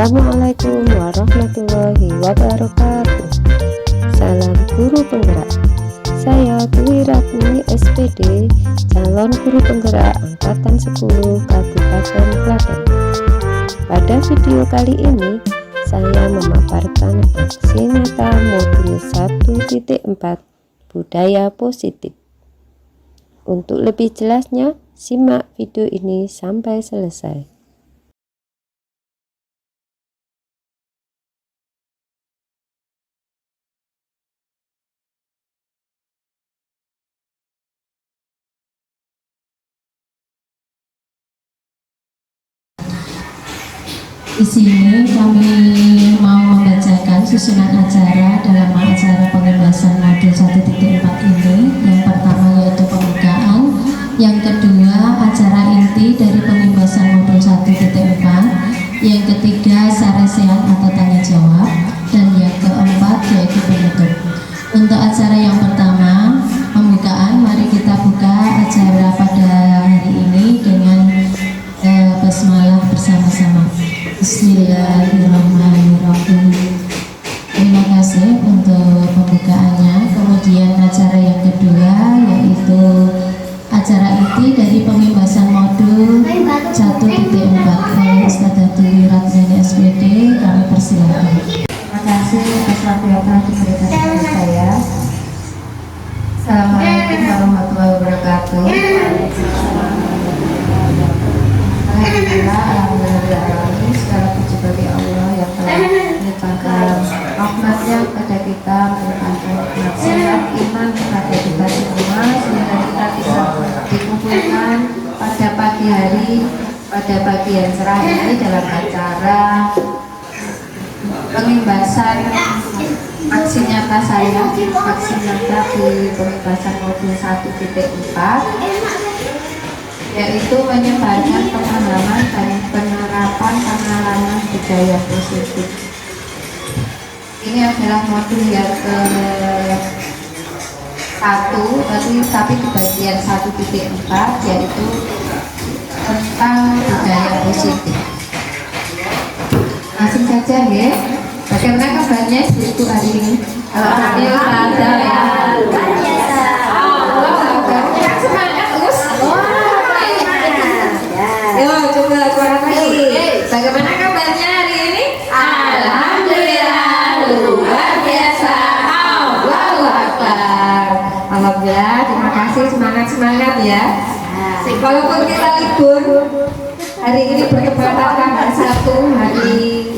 Assalamualaikum warahmatullahi wabarakatuh. Salam guru penggerak. Saya Dwi Ratni SPD, calon guru penggerak angkatan 10 Kabupaten Klaten. Pada video kali ini saya memaparkan aksi nyata modul 1.4 budaya positif. Untuk lebih jelasnya, simak video ini sampai selesai. Di sini kami mau membacakan susunan acara dalam acara pengembasan modul 1.4 ini. Yang pertama yaitu pembukaan, yang kedua acara inti dari pengembasan modul 1.4, yang ketiga saresean atau tanya jawab, dan yang keempat yaitu penutup. Untuk acara yang pertama, pembukaan, mari kita buka acara pada hari ini dengan basmalah bersama-sama. Bismillahirrahmanirrahim. Terima kasih untuk pembukaannya. Kemudian acara yang kedua yaitu acara inti dari pengembasan modul 1.4 oleh Ustadzah Dwi Ratni SPD. Kami persilakan. Terima kasih atas waktu yang telah diberikan kepada saya. Assalamualaikum warahmatullahi wabarakatuh. Alhamdulillah, segala puji bagi Allah yang telah melimpahkan rahmatnya kepada kita, melimpahkan nasihat iman kepada kita semua, sehingga kita bisa dikumpulkan pada pagi hari, pada pagi yang cerah ini dalam acara pengembasan aksi nyata saya, aksi nyata di pengembasan modul 1.4, yaitu menyebarkan pemahaman dan penerapan pengalaman budaya positif. Ini adalah modul yang ke-1, tapi di bagian 1.4, yaitu tentang budaya positif. Langsung saja ya. Bagaimana kabarnya Ibu hari ini? Alhamdulillah ya. Coba kurang lagi. Bagaimana kabarnya hari ini? Alhamdulillah luar biasa. Allahu Akbar. Alhamdulillah, terima kasih, semangat ya. Walaupun kita libur, hari ini bertepatan tanggal 1 hari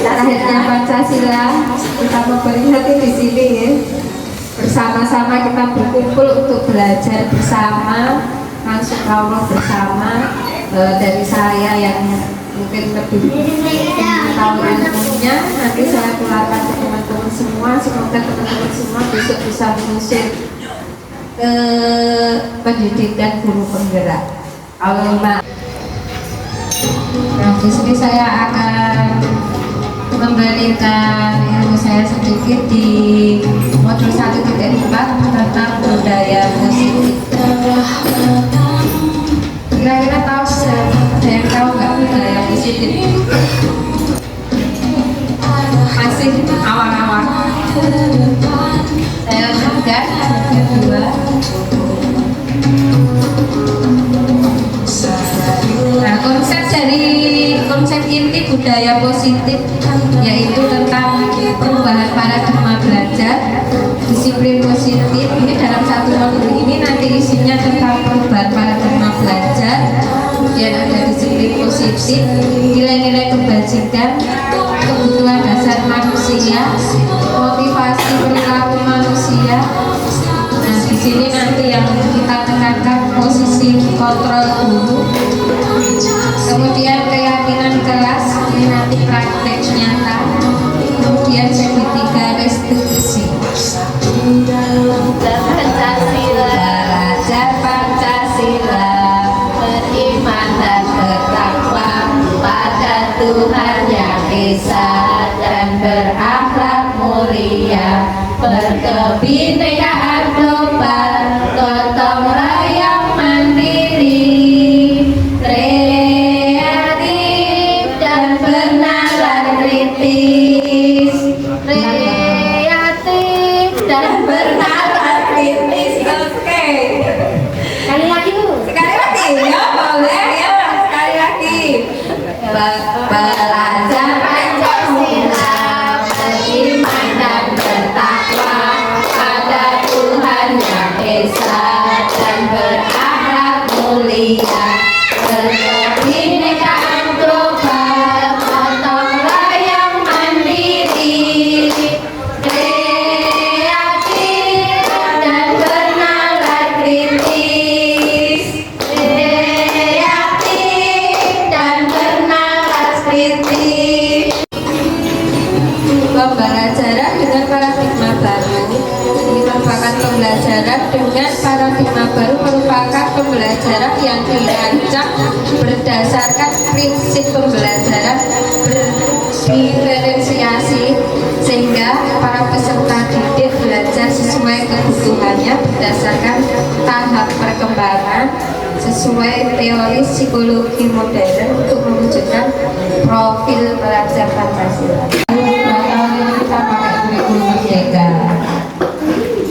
lahirnya Pancasila, kita memperingati di sini ya. Bersama-sama kita berkumpul untuk belajar bersama, langsung Allah bersama. Dari saya yang mungkin lebih tahu ilmunya, nanti saya tularkan ke teman-teman semua. Semoga teman-teman semua besok bisa mengusir ke pendidikan guru penggerak. Nah, di sini saya akan memberikan ilmu saya sedikit di modul 1.4 tentang budaya positif. Kira-kira tahu ada yang tahu nggak budaya positif? Masih awal-awal. Saya lanjutkan kedua. Nah, konsep inti budaya positif yaitu tentang perubahan paradigma belajar, disiplin positif. Ini dalam satu modul ini nanti isinya tentang perubahan paradigma belajar, kemudian ada disiplin positif, nilai-nilai kebajikan, kebutuhan dasar manusia, motivasi perilaku manusia. Nah, di sini nanti yang kita tekankan posisi kontrol guru, kemudian keyakinan kelas, ini nanti praktek nyata, kemudian segitiga restitusi. Belajar Pancasila, beriman dan bertakwa pada Tuhan yang Esa, dan berakhlak mulia, berkebinekaan global, gotong royong mandiri, belajar Pancasila, beriman dan bertakwa pada Tuhan yang Esa dan berakhlak mulia, berkebinekaan global, gotong royong mandiri, kreatif dan bernalar kritis, kreatif dan bernalar kritis. Pembelajaran dengan paradigma baru. Ini merupakan pembelajaran dengan paradigma baru, merupakan pembelajaran yang dirancang berdasarkan prinsip pembelajaran berdiferensiasi, sehingga para peserta didik belajar sesuai kebutuhannya berdasarkan tahap perkembangan sesuai teori psikologi modern untuk mewujudkan profil pelajar Pancasila. Kita pakai kurikulum merdeka.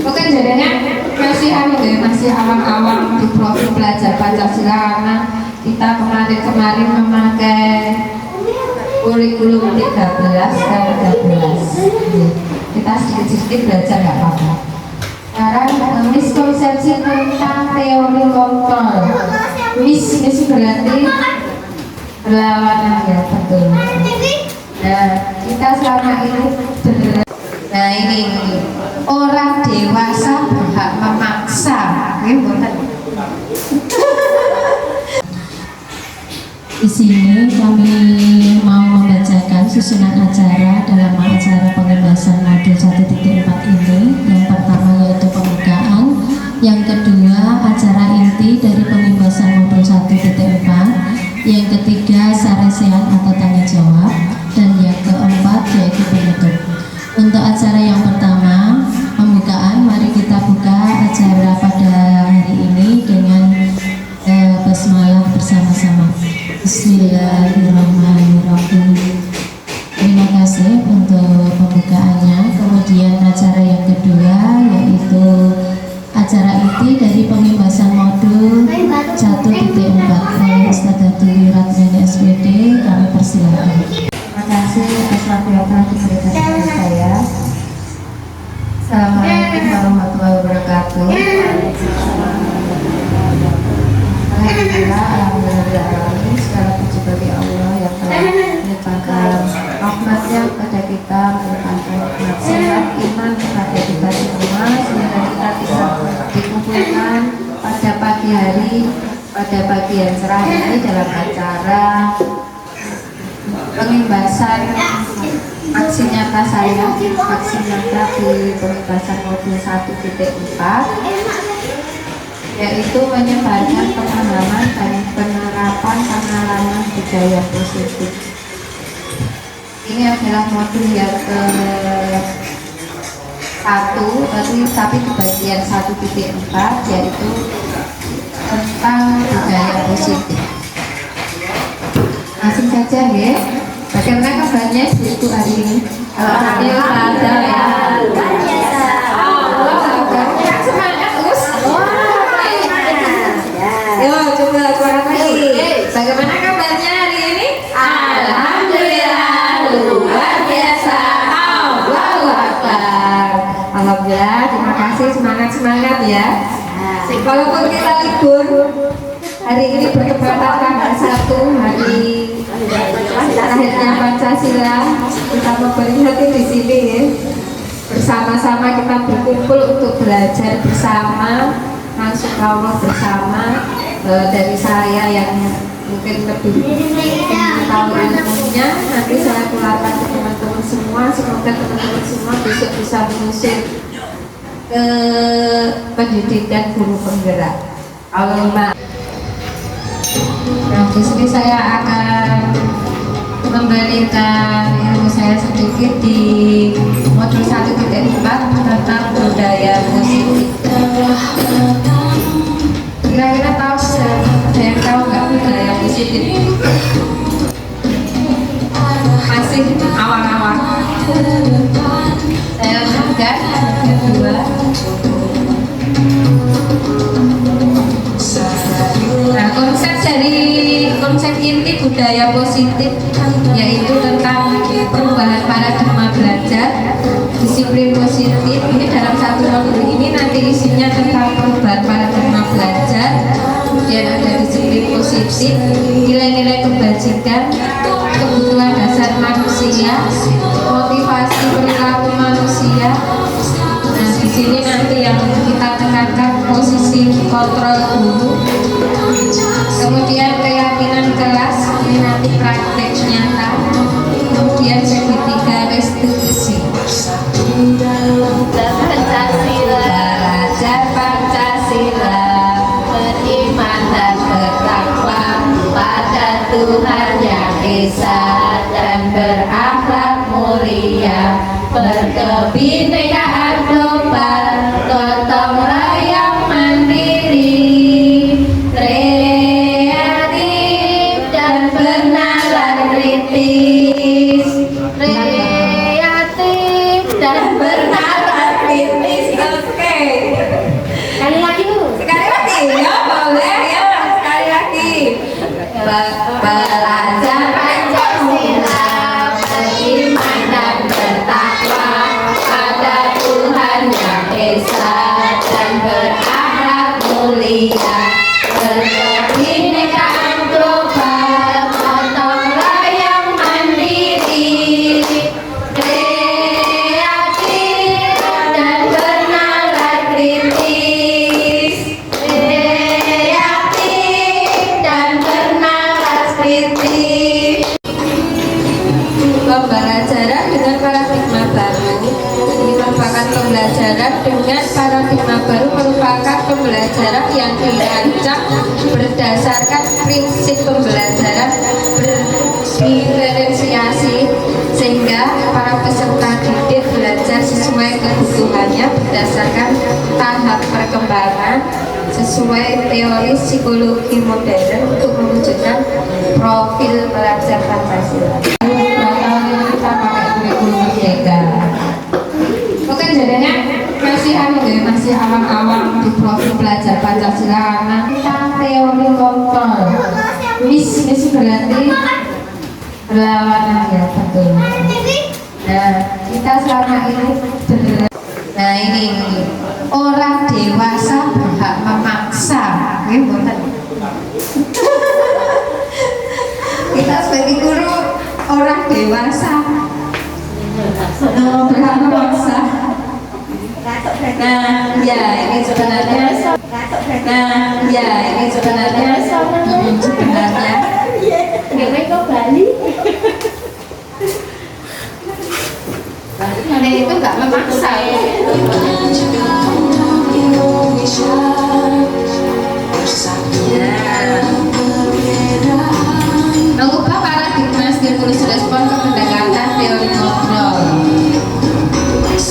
Mungkin jadinya masih awam-awam di profil pelajar Pancasila, karena kita kemarin memakai kurikulum 13 dan 13. Kita sedikit-sedikit belajar nggak apa-apa. Sekarang miskonsepsi tentang teori kontrol. Mis berarti berlawanan, ya, betul. Nah, kita selama ini nah ini orang dewasa berhak memaksa, Di sini kami mau membacakan susunan acara dalam acara pengembasan modul 1.4 ini. Yang pertama yaitu pembukaan, yang kedua acara inti dari pengembasan modul 1.4, yang ketiga saresean atau tanya jawab, dan yang keempat yaitu penutup. Untuk acara yang pertama, pembukaan, mari kita buka acara pada hari ini dengan basmalah bersama-sama. Bismillahirrahmanirrahim. Terima kasih untuk pembukaannya. Kemudian acara yang kedua yaitu acara inti dari pengembasan modul 1.4 oleh Ustadzah Ratnani SPD. Kami persilakan. Terima kasih atas waktu yang telah diberikan kepada saya. Assalamualaikum warahmatullahi wabarakatuh. Alhamdulillah, segala puji bagi Allah yang telah melimpahkan rahmatnya kepada kita, melimpahkan rahmat sehat iman kepada kita semua, sehingga kita bisa dikumpulkan pada pagi hari, pada pagi yang cerah ini dalam acara pengembasan aksi nyata saya, aksi nyata di pengembasan modul 1.4, yaitu menyebarkan pemahaman dan penerapan pengalaman budaya positif. Ini adalah modul yang ke-1, tapi di bagian 1.4, yaitu tentang budaya positif. Langsung saja ya. Bagaimana kabarnya Ibu hari ini? Alhamdulillah. Luar biasa. Semangat terus. Yo, coba suara lagi. Bagaimana kabarnya hari ini? Alhamdulillah, luar biasa. Allahu Akbar. Alhamdulillah, terima kasih, semangat ya. Walaupun kita libur, hari ini bertepatan tanggal 1 hari akhirnya Pancasila, kita memperingati di sini ya. Bersama-sama kita berkumpul untuk belajar bersama, masuk Allah bersama. Dari saya yang mungkin lebih tahu ilmunya, nanti saya keluarkan ke teman-teman semua. Semoga teman-teman semua besok bisa mengusir ke pendidikan guru penggerak. Allahumma. Nah, di sini saya akan memberikan ilmu saya sedikit di modul 1.4 tentang budaya positif. Kira-kira tahu, ada yang tahu nggak budaya positif? Masih awal-awal. Saya lanjutkan kedua. Nah, konsep dari dari konsep inti budaya positif, yaitu tentang perubahan paradigma belajar, disiplin positif. Ini dalam satu modul ini nanti isinya tentang perubahan paradigma belajar, kemudian ada disiplin positif, nilai-nilai kebajikan, kebutuhan dasar manusia, motivasi perilaku manusia. Nah, di sini nanti yang kita tekankan posisi kontrol guru, kemudian keyakinan kelas, ini nanti praktek nyata, kemudian segitiga restitusi. Belajar Pancasila, beriman dan bertakwa pada Tuhan Yang Esa dan berakhlak mulia, berkebinekaan global, gotong royong mandiri, kreatif dan bernalar kritis, kreatif dan bernalar kritis. Oke, sekali lagi ya, boleh ya, sekali lagi. Belajar Pancasila, beriman dan bertakwa pada Tuhan Yang Esa dan berakhlak mulia, berkebinekaan global, gotong royong mandiri, kreatif dan bernalar kritis, kreatif dan bernalar kritis. Pembelajaran dengan paradigma baru ini merupakan pembelajaran dengan paradigma baru, merupakan pembelajaran yang dirancang berdasarkan prinsip pembelajaran berdiferensiasi, sehingga para peserta didik belajar sesuai kebutuhannya berdasarkan tahap perkembangan sesuai teori psikologi modern untuk mewujudkan profil pelajar Pancasila. Kita pakai kurikulum merdeka. Oke, jadinya masih awam-awam di profil pelajar Pancasila karena kita teori kontrol. Miss berarti berlawanan ya, betul. Nah, kita selama ini nah ini orang dewasa berhak memaksa, kita sebagai guru orang dewasa berhak memaksa. Nah, ya ini sebenarnya. Nah, ya ini sebenarnya. Gimana kok Bali? Nah, itu nggak memaksa. Mengubah paradigma stimulus respon ke pendekatan teori kontrol.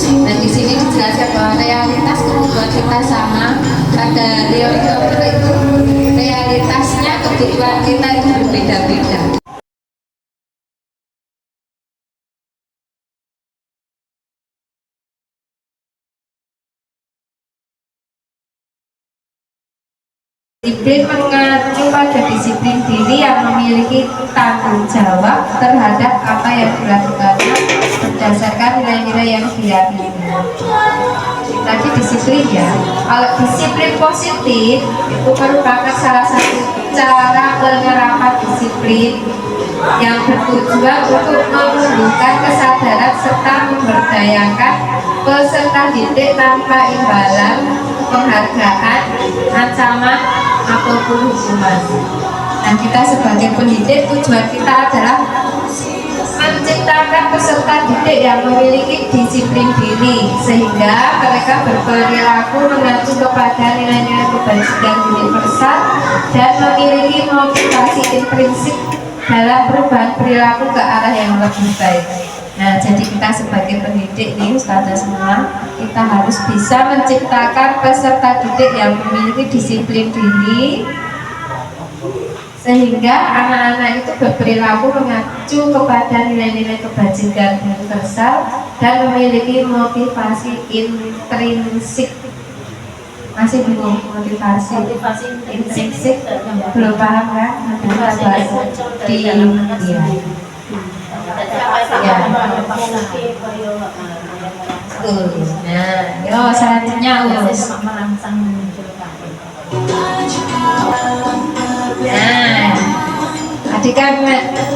Dan di sini dijelaskan bahwa realitas kebutuhan kita sama. Pada teori kontrol itu realitasnya kebutuhan kita itu berbeda-beda. Disiplin mengacu pada disiplin diri yang memiliki tanggung jawab terhadap apa yang dilakukannya berdasarkan nilai-nilai yang diyakini. Tadi disiplin ya. Kalau disiplin positif itu merupakan salah satu cara penerapan disiplin yang bertujuan untuk menumbuhkan kesadaran serta memberdayakan peserta didik tanpa imbalan, penghargaan, ancaman ataupun hukuman. Dan kita sebagai pendidik, tujuan kita adalah menciptakan peserta didik yang memiliki disiplin diri sehingga mereka berperilaku mengacu kepada nilai-nilai kebajikan universal dan memiliki motivasi intrinsik dalam perubahan perilaku ke arah yang lebih baik. Nah, jadi kita sebagai pendidik nih Ustazah semua, kita harus bisa menciptakan peserta didik yang memiliki disiplin diri sehingga anak-anak itu berperilaku mengacu kepada nilai-nilai kebajikan universal dan memiliki motivasi intrinsik Masih bingung motivasi intrinsik, belum paham kan? Nanti kita bahas di ya. Nah, yo selanjutnya Us. Nah, tadi kan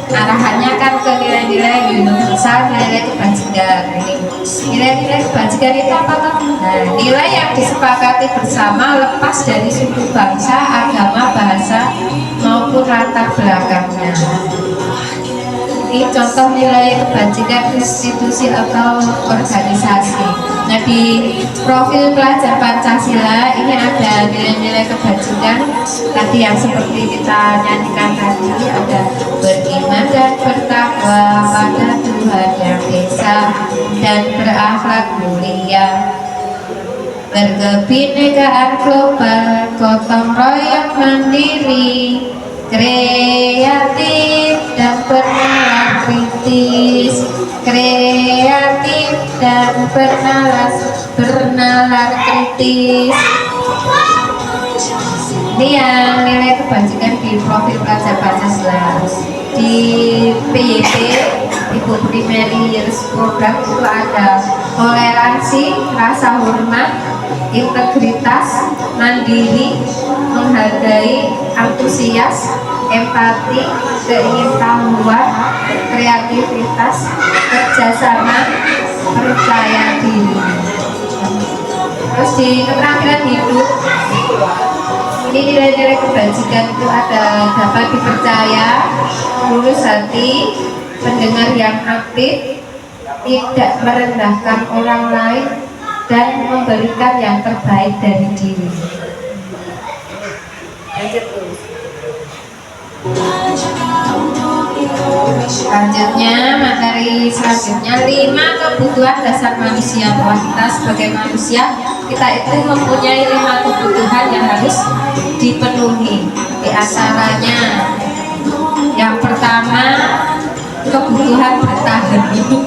arahannya kan ke nilai-nilai universal, nilai kebajikan. Nilai-nilai kebajikan itu apa toh? Nah, nilai yang disepakati bersama lepas dari suku bangsa, agama, bahasa maupun latar belakangnya. Ini contoh nilai kebajikan institusi atau organisasi. Nah, di profil pelajar Pancasila ini ada nilai-nilai kebajikan tadi yang seperti kita nyanyikan tadi, ada beriman dan bertakwa pada Tuhan Yang Esa dan berakhlak mulia, berkebinekaan global, gotong royong mandiri, kreatif dan bernalar kritis, kreatif dan bernalar kritis. Ini yang nilai kebajikan di profil pelajar Pancasila. Di PYP, Ibu Primary Years Program itu ada toleransi, rasa hormat, integritas, mandiri, menghargai, antusias, empati, keingintahuan, kreativitas, kerjasama, percaya diri. Terus di keterampilan hidup, ini nilai-nilai kebajikan itu ada dapat dipercaya, lurus hati, pendengar yang aktif, tidak merendahkan orang lain, dan memberikan yang terbaik dari diri. Selanjutnya, materi selanjutnya 5 kebutuhan dasar manusia. Bahwa kita sebagai manusia, kita itu mempunyai 5 kebutuhan yang harus dipenuhi. Di antaranya, yang pertama, kebutuhan bertahan hidup.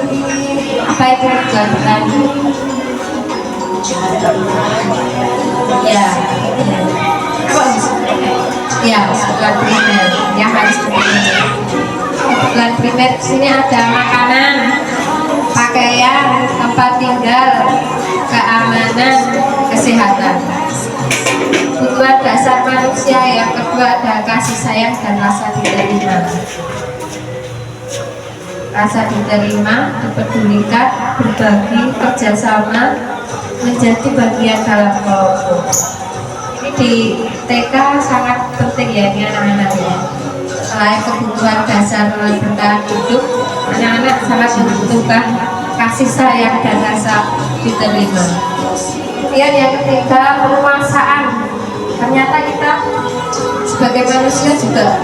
Apa itu kebutuhan bertahan hidup? Ya, kebutuhan primer yang harus dipenuhi. Kebutuhan primer di sini ada makanan, pakaian, tempat tinggal, keamanan, kesehatan. Kebutuhan dasar manusia yang kedua ada kasih sayang dan rasa diterima. Rasa diterima, dipedulikan, berbagi, kerjasama, menjadi bagian dalam kelompok. Ini di TK sangat penting ya ini anak-anak ya. Selain kebutuhan dasar bertahan hidup, anak-anak sangat membutuhkan kasih sayang dan rasa diterima. Kemudian yang ketiga, penguasaan. Ternyata kita sebagai manusia juga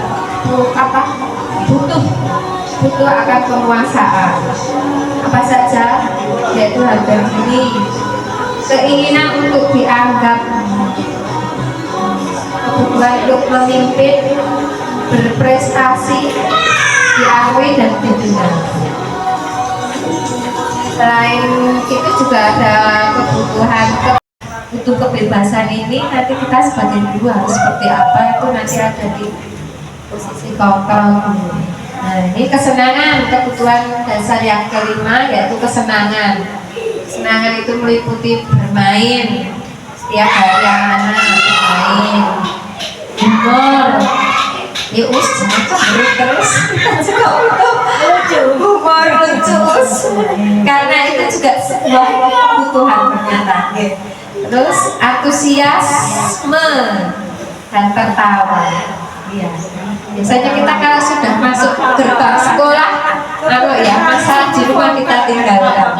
butuh akan penguasaan. Apa saja? Yaitu harga diri, keinginan untuk dianggap, kebutuhan untuk memimpin, berprestasi, diakui dan didengar. Selain itu juga ada kebutuhan butuh kebebasan. Ini nanti kita sebagai guru harus seperti apa itu nanti ada di posisi kontrol. Nah, ini kesenangan, kebutuhan dasar yang kelima yaitu kesenangan. Kesenangan itu meliputi bermain setiap hari, anak-anak bermain, humor, terus humor lucu, karena itu juga sebuah kebutuhan ternyata. Terus antusiasme dan tertawa. Iya. Biasanya kita kalau sudah masuk gerbang sekolah, masa di rumah kita tinggalkan,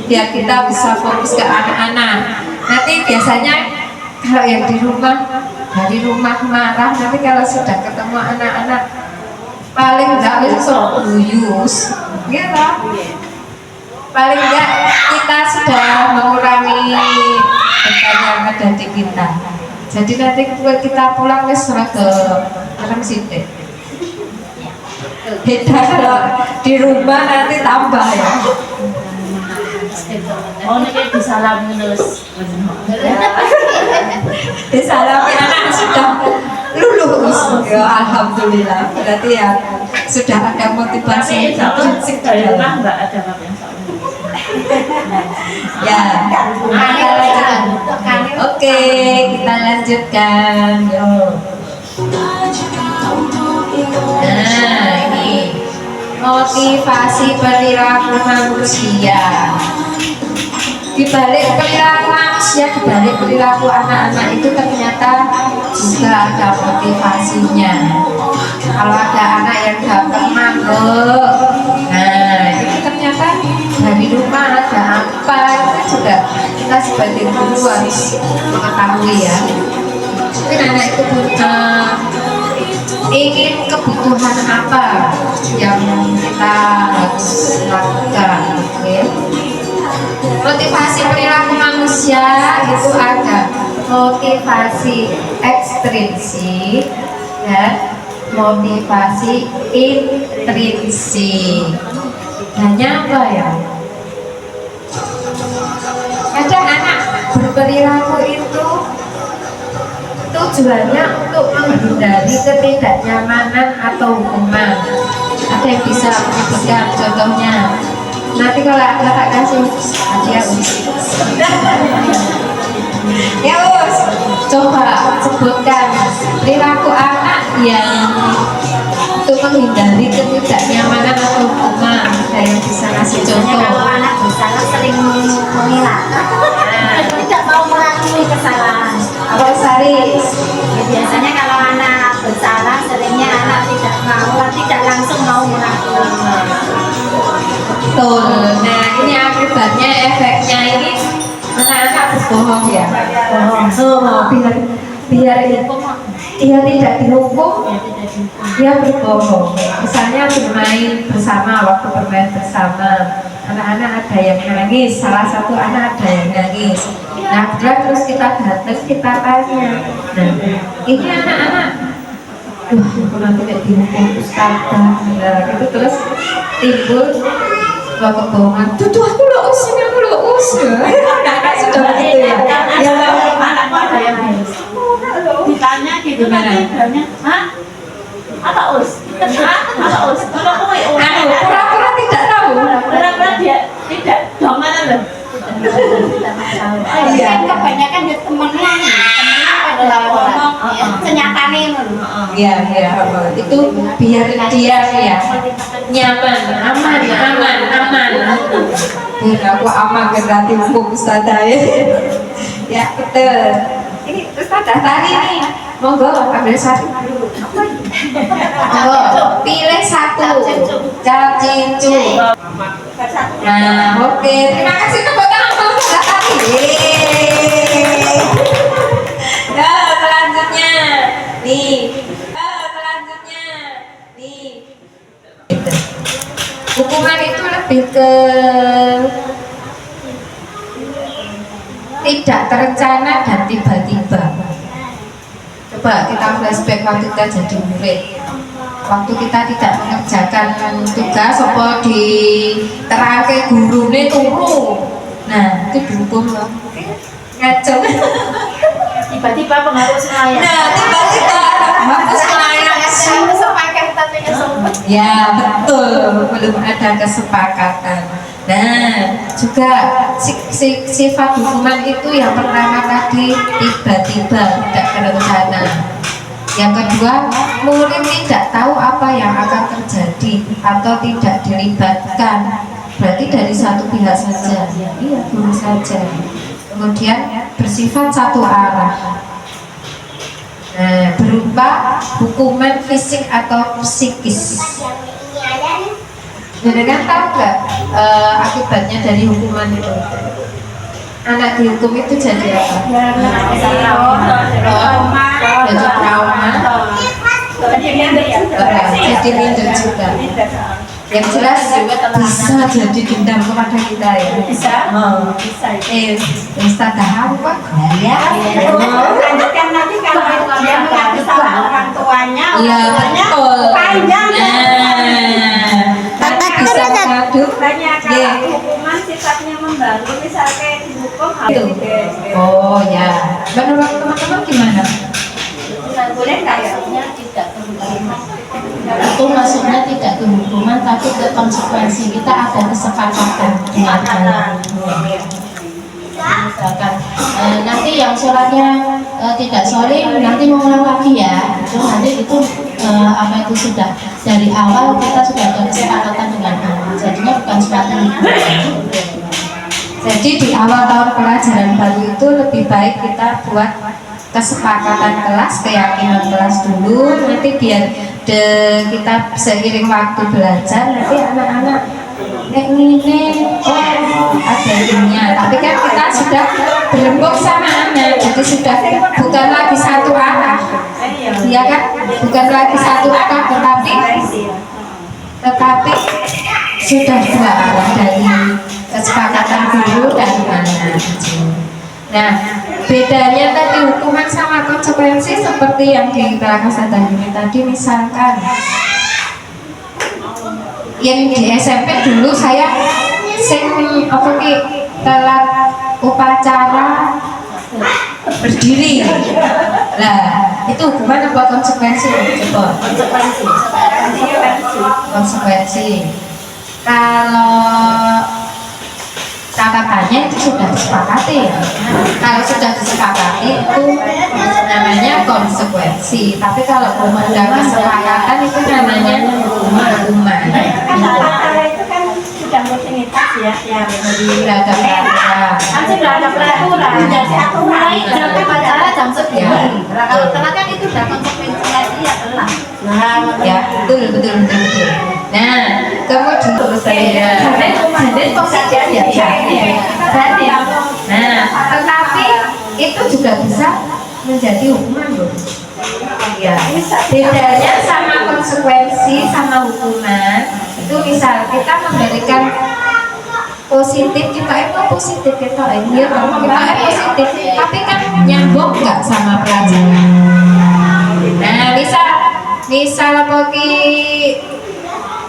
biar kita bisa fokus ke anak-anak. Nanti biasanya kalau yang di rumah, dari rumah marah, nanti kalau sudah ketemu anak-anak paling enggak besok buyus, gitu. Paling enggak kita sudah mengurangi beban yang ada di kita. Jadi nanti kita pulang wis rada arem sithik. Beda kalau di rumah nanti tambah ya. Oh, ini disalam terus. Disalami anak sudah lulus. Ya alhamdulillah. Berarti ya sudah ada motivasi intrinsik di dalam. Enggak ada yang Ya, kita lanjutkan. Oke, kita lanjutkan. Yo. Nah, ini motivasi perilaku manusia. Di balik perilaku manusia, di balik perilaku anak-anak itu ternyata juga ada motivasinya. Kalau ada anak yang gampang mabuk, nah itu ternyata dari rumah ada apa, itu juga kita sebagai guru harus mengetahui ya. Mungkin anak itu ingin kebutuhan apa yang kita harus lakukan. Okay? Motivasi perilaku manusia itu ada motivasi ekstrinsik dan motivasi intrinsik. Hanya apa ya? Kadang anak berperilaku itu tujuannya untuk menghindari ketidaknyamanan atau hukuman. Ada yang bisa menyebutkan contohnya? Nanti kalau ada tak kasih hadiah ya us, coba sebutkan perilaku anak yang untuk menghindari ketidaknyamanan atau hukuman. Ada yang bisa kasih contoh? Kalau anak bersalah sering mengelak, tidak mau mengakui kesalahan. Apa Sari? Ya, biasanya kalau anak bersalah, seringnya anak tidak langsung mau mengakui. Betul. Nah ini akibatnya, efeknya ini anak-anak berbohong ya. Bohong. Biar dia tidak dihukum, dia berbohong. Misalnya bermain bersama, waktu bermain bersama, anak-anak ada yang nangis, salah satu anak ada yang nangis. Nah terus kita datang, kita tanya, nah ini anak-anak, nanti tidak dihukum ustazah, nah gitu terus timbul sebuah kebohongan. Tuh aku loos, ini aku loos. Sudah begitu ya. Ya Anakku ada yang ditanya gitu kan, bilangnya, hah? Apa us? Apa us? Kalau aku pura-pura tidak tahu. pura-pura dia tidak domanan loh. Iya. Kebanyakan dia temennya pada ngomong senyatane loh. Iya, iya. Itu biar dia ya nyaman, aman. Aku aman berarti hukum ustazah ya. Ya betul. Ini ustazah tadi nih. Monggo ambil satu. Monggo pilih satu. Cacincu. Nah, oke. Terima kasih tepuk tangan untuk ustazah tadi. Yeay. Ya, selanjutnya. Nih. Hukuman itu lebih ke tidak terencana dan tiba-tiba. Coba kita flashback waktu kita jadi murid, waktu kita tidak mengerjakan tugas apa diterangke gurune turu, nah itu dihukum loh, ngaco. Tiba-tiba pengaruh semuanya. Nah tiba-tiba harus melayani. Ya betul, belum ada kesepakatan. Nah juga sifat hukuman itu yang pertama tadi tiba-tiba, tidak terencana. Yang kedua, murid tidak tahu apa yang akan terjadi atau tidak dilibatkan. Berarti dari satu pihak saja, iya guru saja. Kemudian bersifat satu arah. Nah, berupa hukuman fisik atau psikis. Jenengan tahu nggak akibatnya dari hukuman itu? Anak dihukum itu jadi apa? Jadi trauma. Jadi minder juga. Yang jelas bisa jadi dendam kepada kita ya. Bisa. Ustazah apa? Ya. Lanjutkan nanti kalau dia mengaku sama orang tuanya, Iya betul. panjang. Nanti bisa mengadu. Banyak kalau hukuman sifatnya membantu, misalnya dihukum Itu. Oh ya. Menurut teman-teman gimana? Boleh nggak ya? Tidak ke hukuman. Itu maksudnya tidak ke hukuman, tapi ke konsekuensi. Kita ada kesepakatan dengan misalkan nanti yang suratnya tidak solid, nanti mengulang lagi ya. Itu nanti itu apa itu sudah dari awal kita sudah ada kesepakatan dengan anak. Jadinya bukan suatu Jadi di awal tahun pelajaran baru itu lebih baik kita buat kesepakatan kelas, keyakinan kelas dulu, nanti biar kita seiring waktu belajar nanti anak-anak ini ada ininya. Tapi kan kita sudah berembuk sama anak, jadi sudah bukan lagi satu arah, ya kan? Bukan lagi satu arah, tetapi sudah dua arah dari kesepakatan guru dan anak. Nah, bedanya tadi hukuman sama konsekuensi seperti yang diterangkan tadi. Misalkan yang di SMP dulu saya telat upacara berdiri. Lah, itu hukuman apa konsekuensi? Coba. Konsekuensi. Kalau catatannya itu sudah disepakati. Kalau sudah disepakati itu namanya konsekuensi. Tapi kalau belum ada kesepakatan itu namanya hukuman. itu kan sudah rutinitas ya, yang Sudah ada peraturan. kan sudah ada peraturan. Jadi aku mulai jam upacara jam 9. Kalau telat kan itu sudah konsekuensinya dia telat. Ya, betul. Nah, kemudian saya. Nah, tetapi itu juga bisa menjadi hukuman loh. Ya, bedanya sama konsekuensi sama hukuman itu misal kita memberikan positif kita itu positif kita ini positif, tapi kan nyambung nggak sama pelajaran. Nah, misal bagi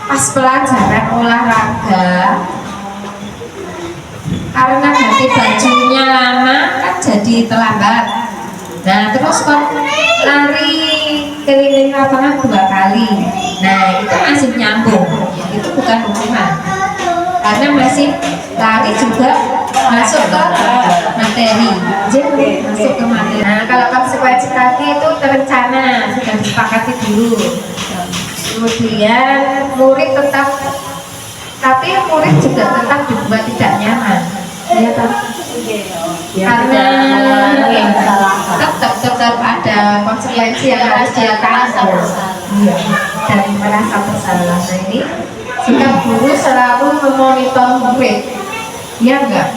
pas pelajaran olahraga karena ganti bajunya lama kan jadi terlambat. Nah, terus kan lari keliling lapangan 2 kali. Nah, itu masih nyambung. Itu bukan hukuman. Karena masih lari juga masuk ke materi. Jadi masuk ke materi. Nah, kalau konsekuensi tadi itu terencana, sudah disepakati dulu. Kemudian murid tapi murid juga tetap dibuat tidak nyaman. Ya, karena tetap ada konsekuensi yang harus dia tanggung dan merasa bersalah. Nah, ini sikap guru selalu memonitor murid, ya enggak?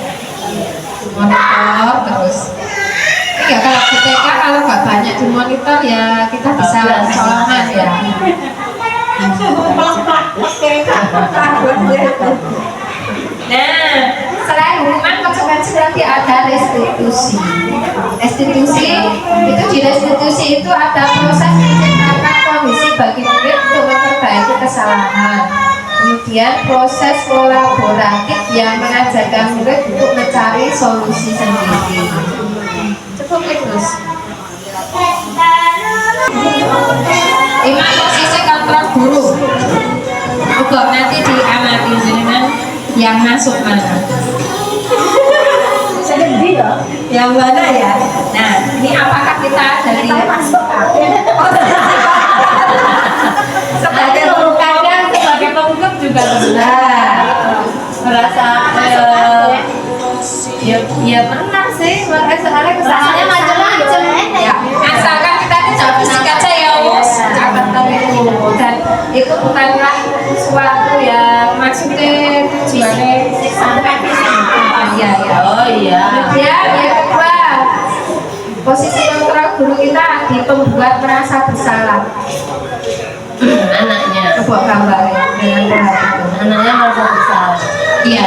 Monitor terus. Ya kalau di TK kalau nggak banyak dimonitor ya kita bisa colongan ya. Nah, selain hukuman konsekuensi nanti ada restitusi. Restitusi itu di restitusi itu ada proses menciptakan kondisi bagi murid untuk memperbaiki kesalahan. Kemudian proses kolaboratif yang mengajarkan murid untuk mencari solusi sendiri. Cukup terus. 5 posisi kontrol guru. Coba nanti diamati dengan yang masuk mana. Sedih ya? Yang mana ya? Nah, ini apakah kita dari Masuk. sebagai kadang sebagai pengungkap juga benar merasa ya pernah sih soalnya kesalahannya macam-macam ya, asalkan kita tidak fisik aja ya wos catatan itu, dan itu bukanlah suatu yang maksudnya tujuannya sampai ya. Oh iya. Kemudian yang kedua, posisi kontrol guru kita di pembuat merasa bersalah. Anaknya. Coba gambarnya dengan perhatian. Anaknya merasa bersalah. Iya.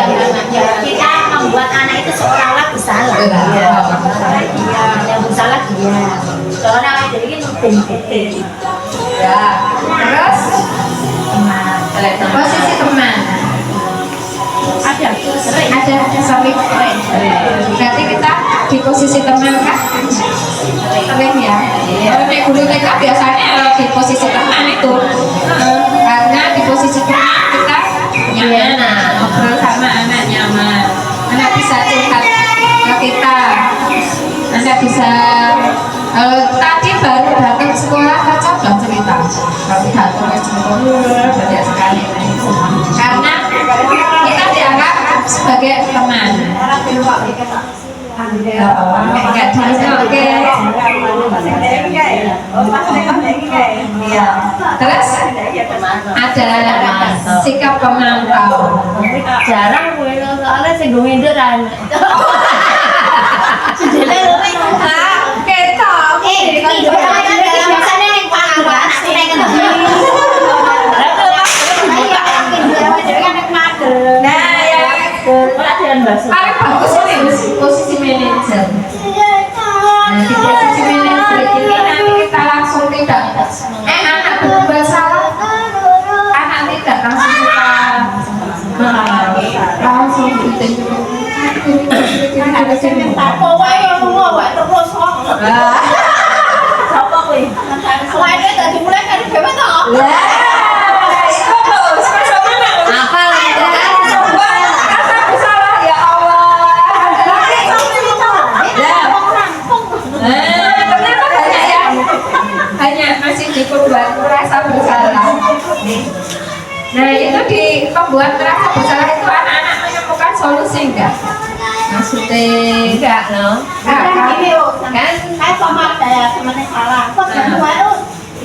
Kita membuat anak itu seolah-olah bersalah. Iya. Yang bersalah dia. Soalnya anak jadi ini mungkin. Ya. Terus posisi teman. Ada sering. Ada sering. Berarti kita di posisi teman kan? Sering ya. Kalau naik guru TK biasanya di posisi teman itu, karena di posisi teman kita nyaman, ngobrol sama anak nyaman, anak bisa curhat ke kita, anak bisa tadi baru datang sekolah saja sudah cerita, kalau datang banyak sekali, karena kita dianggap sebagai teman. Enggak oke. Terus ada sikap pemantau. Jarang gue soalnya sing gue nginderan. Sejele ketok. Biasanya ning pangawas ning ngendi. Nah, ya. Paling bagus ini posisi manajer. Nah, di posisi manajer ini nanti kita langsung tidak anak berbuat salah, anak tidak langsung kita langsung Kowe yang ngomong terus kok. Sapa kowe? Awake dadi mulai karo dhewe to. lah itu terus Apa salah ya Allah. Ternyata banyak ya, banyak masih di pembuat merasa bersalah. Nah itu di pembuat merasa bersalah itu anak-anak menemukan solusi enggak? Maksudnya enggak loh. kan kayak sama temannya salah. Kok kedua itu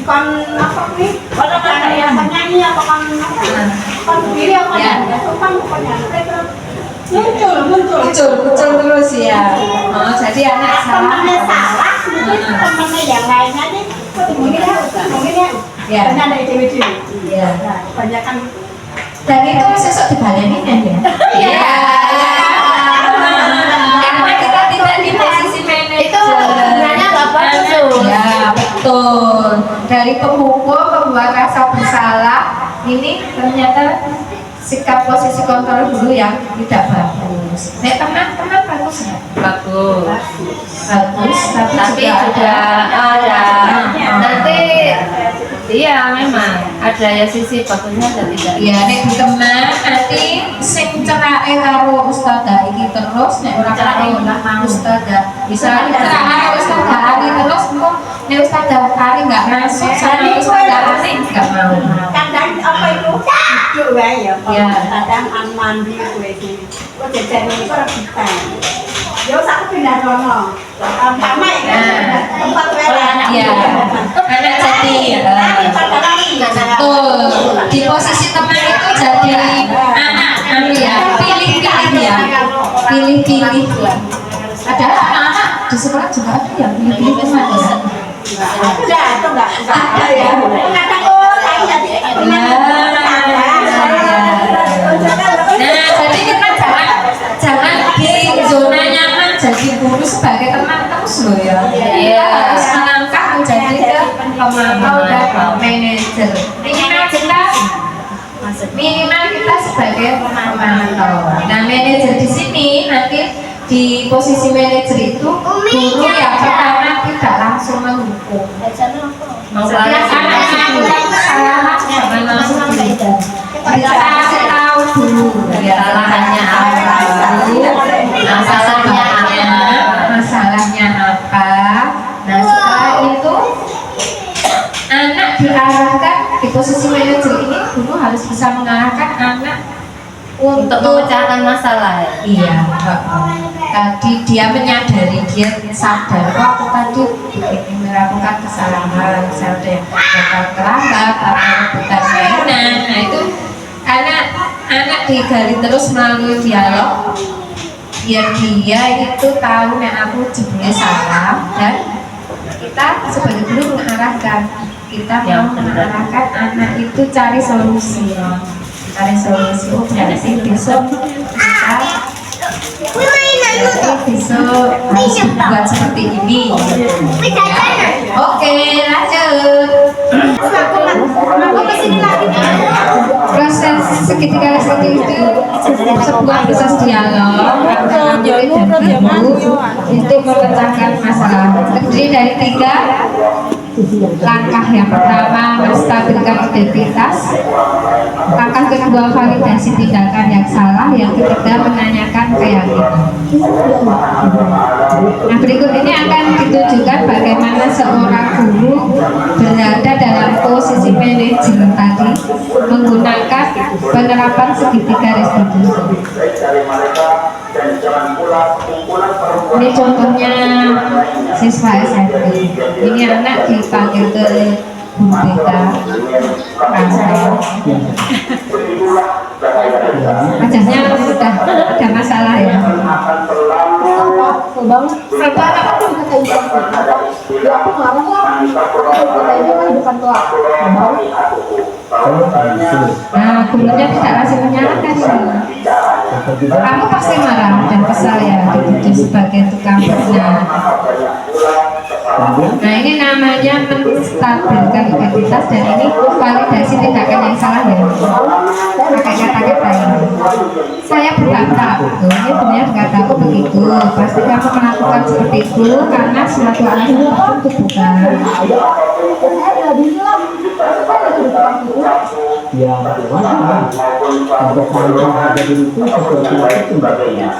ikon apa nih? Kalau kayak penyanyi apa kan sendiri apa ya? Kan pokoknya muncul terus ya. Oh jadi anak temannya salah. salah, temannya yang lain aja. Mungkin Ya. banyak dari cewek-cewek. Ya. Banyak kan. Dan itu sesuk dibalenin ya dia. Iya. Karena kita tidak di posisi manajer. Itu sebenarnya nggak bagus tuh. Ya betul. Dari pemukul pembuat rasa bersalah ini ternyata sikap posisi kontrol guru yang tidak bagus. Nek teman-teman bagus nggak? Bagus, tapi juga ada nanti iya memang ada ya sisi bagusnya dan tidak. ya nek di teman nanti sing cerake karo ustadzah iki terus nek ora karo ustadzah bisa cerake karo ustadzah Ari terus kok nek ustadzah Ari enggak masuk sama ustadzah Ari enggak mau. Kadang apa itu duduk wae ya. Kadang mandi kowe iki. Kok jajane ora bisa. Ya usah pindah rono. Sama ya. Tempat wae anak. Iya. Anak jadi betul. Di posisi teman itu jadi anak ya, pilih-pilih ya. Pilih-pilih. Padahal anak-anak di sekolah juga ada yang pilih-pilih teman ya. Enggak, itu enggak ada ya. Kadang saya jadi Nah, jadi kita jangan di zona nyaman jadi guru sebagai teman terus loh ya. Kita harus melangkah menjadi ke pemantau dan manajer. Minimal kita sebagai pemantau. Nah, manajer di sini nanti di posisi manajer itu guru yang pertama tidak langsung menghukum. Setiap anak salah jangan langsung dihukum. Kita kasih tahu dulu kesalahannya apa, masalahnya apa. Nah setelah itu anak diarahkan di posisi manajer ini, guru harus bisa mengarahkan anak untuk memecahkan masalah. Iya, tadi dia menyadari, dia sadar, oh aku tadi melakukan kesalahan, misalnya datang terlambat atau bukan mainan. Nah itu karena anak digali terus melalui dialog, biar dia itu tahu nek aku jebule salah, dan kita sebagai guru mengarahkan, kita mau mengarahkan anak itu cari solusi. Oh berarti besok kita besok harus dibuat seperti ini. Oke, lanjut. Proses segitiga restitusi itu sebuah proses dialog antara murid dan guru untuk memecahkan masalah. Terdiri dari 3 langkah. Yang pertama, menstabilkan identitas. Langkah kedua, validasi tindakan yang salah. Yang ketiga, menanyakan keyakinan. Nah, berikut ini akan ditunjukkan bagaimana seorang guru berada dalam posisi manajer tadi menggunakan penerapan segitiga restitusi. Ini contohnya siswa SMP. Ini anak dipanggil ke Bu BK kantor. Wajahnya sudah ada masalah ya. Nah, gurunya tidak kasih menyalahkan ini. Kamu pasti marah dan kesal ya, dituduh sebagai tukang benar. Nah, ini namanya menstabilkan identitas, dan ini validasi tindakan yang salah ya. Pakai kata-kata ini. Saya berkata, ini benar kataku begitu. Pasti kamu melakukan seperti itu karena suatu alasan tertentu, bukan? Ya bagaimana untuk melakukan hal itu sesuatu itu sebagainya.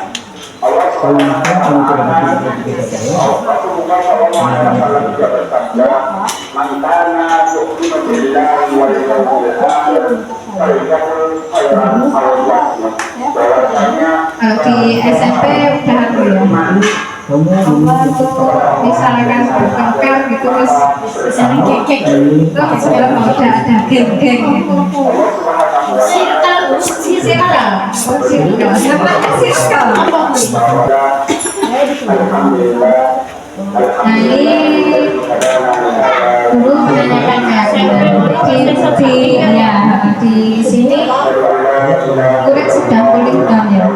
Kalau maka kalau tidak kalau di SMP udah misalkan bertengkar gitu terus kekek terus mau ada geng-geng gitu. Nah, ini guru menanyakan di sini murid sudah pulih ya.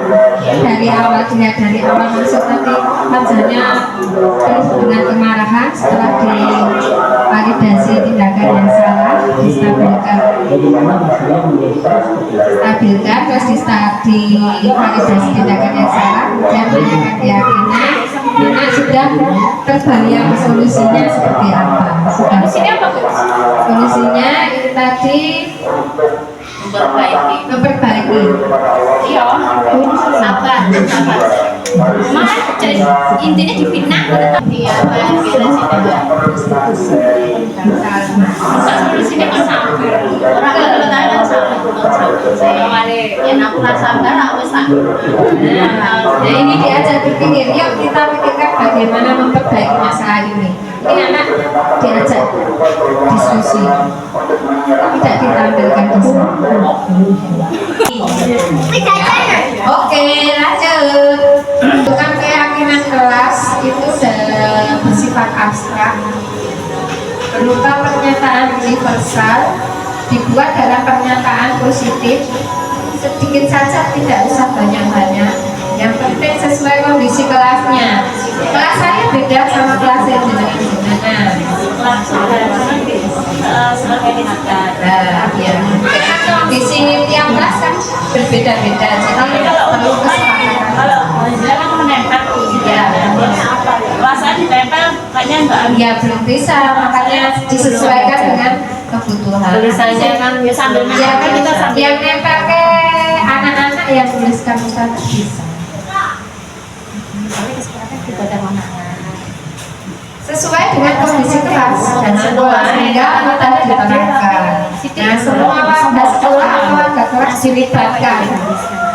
Dari awal masuk tadi wajahnya terus dengan kemarahan. Setelah divalidasi tindakan yang salah, distabilkan terus divalidasi tindakan yang salah, kemudian menanyakan keyakinan. Anak sudah terbayang solusinya seperti apa. Solusinya ini tadi memperbaiki. Iya, sabar. Intinya dipinang iya, solusinya kan sabar. Orang kalau tahu sabar. Ya aku sabar, aku sabar. Nah, ini diajak berpikir. Yuk kita pikirkan bagaimana memperbaiki masalah ini. Ini anak diajak diskusi, tidak ditampilkan di sini. Oke, lanjut. Bukan keyakinan kelas itu bersifat abstrak, berupa pernyataan universal, dibuat dalam pernyataan positif, sedikit saja, tidak usah banyak-banyak. Yang penting sesuai kondisi kelasnya. Kelas saya beda sama kelas yang gimana? Ya. Kondisi tiap kelas kan berbeda-beda. Jadi perlu kesepakatan. Kalau misalnya menempel, ya rasanya ditempel kayaknya enggak. Ya belum bisa, makanya disesuaikan dengan kebutuhan. Tulisannya kan ya sambil ya kan kita yang nempel ke anak-anak yang tuliskan bisa. Sesuai dengan kondisi kelas dan semua sehingga kita diterapkan. Nah, semua warga sekolah atau warga kelas dilibatkan.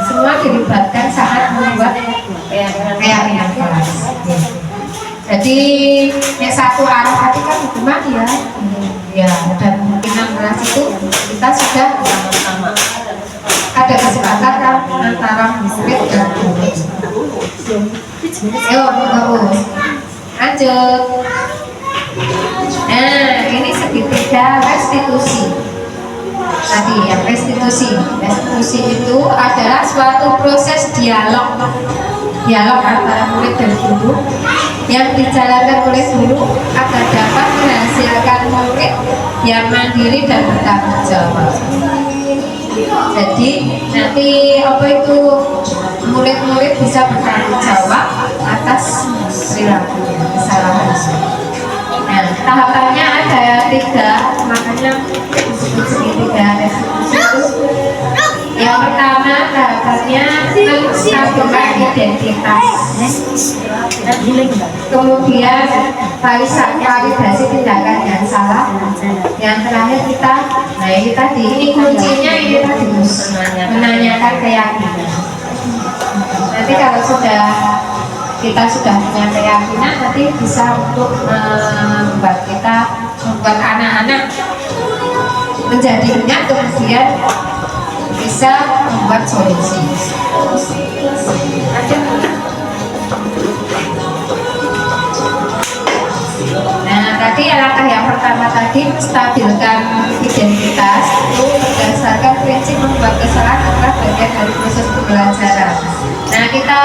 Semua dilibatkan saat membuat keyakinan kelas. Jadi yang satu arah tadi kan hukuman ya, dan kemungkinan kelas itu kita sudah sama-sama ada kesepakatan antara murid dan guru. Yuk, terus lanjut. Nah, ini segitiga restitusi. Tadi ya, restitusi itu adalah suatu proses dialog antara murid dan guru yang dijalankan oleh guru agar dapat menghasilkan murid yang mandiri dan bertanggung jawab. Jadi nanti apa itu murid-murid bisa bertanggung jawab atas perilaku kesalahan. Nah, tahapannya ada 3, makanya disebut segitiga restitusi itu. Yang pertama tahapannya menstabilkan identitas. Kemudian validasi tindakan yang salah. Yang terakhir kita, nah ini tadi, ini kuncinya ini tadi menanyakan keyakinan. Nanti kalau kita sudah punya keyakinan, nanti bisa untuk membuat anak-anak menjadi ingat, kemudian bisa membuat solusi. Nah, tadi langkah yang pertama tadi stabilkan identitas itu berdasarkan prinsip membuat kesalahan adalah bagian dari proses pembelajaran. Nah, kita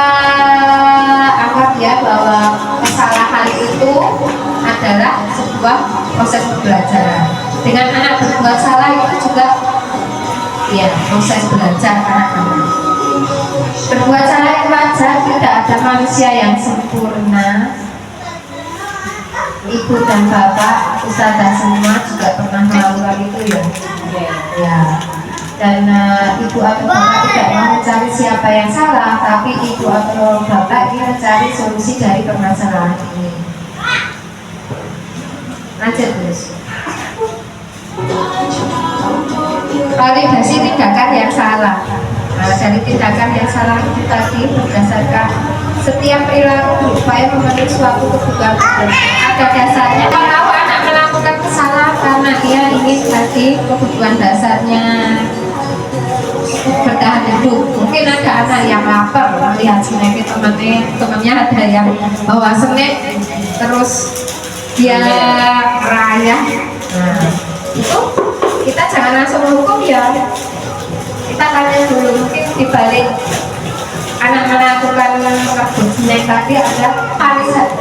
anggap ya bahwa kesalahan itu adalah sebuah proses pembelajaran. Dengan anak berbuat salah itu juga ya proses belajar anak-anak. Berbuat salah itu wajar, tidak ada manusia yang sempurna. Ibu dan bapak, ustazah semua juga pernah melakukan itu ya. Ya. Dan ibu atau bapak tidak mau mencari siapa yang salah, tapi ibu atau bapak ingin mencari solusi dari permasalahan ini. Lanjut terus. Validasi tindakan yang salah. Nah, dari tindakan yang salah itu tadi berdasarkan setiap perilaku berupaya memenuhi suatu kebutuhan ada dasarnya. Kalau anak melakukan kesalahan karena dia ingin tadi kebutuhan dasarnya bertahan hidup, mungkin ada anak yang lapar melihat snack temannya ada yang bawa snack terus dia merayap. Nah, itu kita jangan langsung hukum ya, kita tanya dulu. Mungkin dibalik anak melakukan rebut snack tadi ada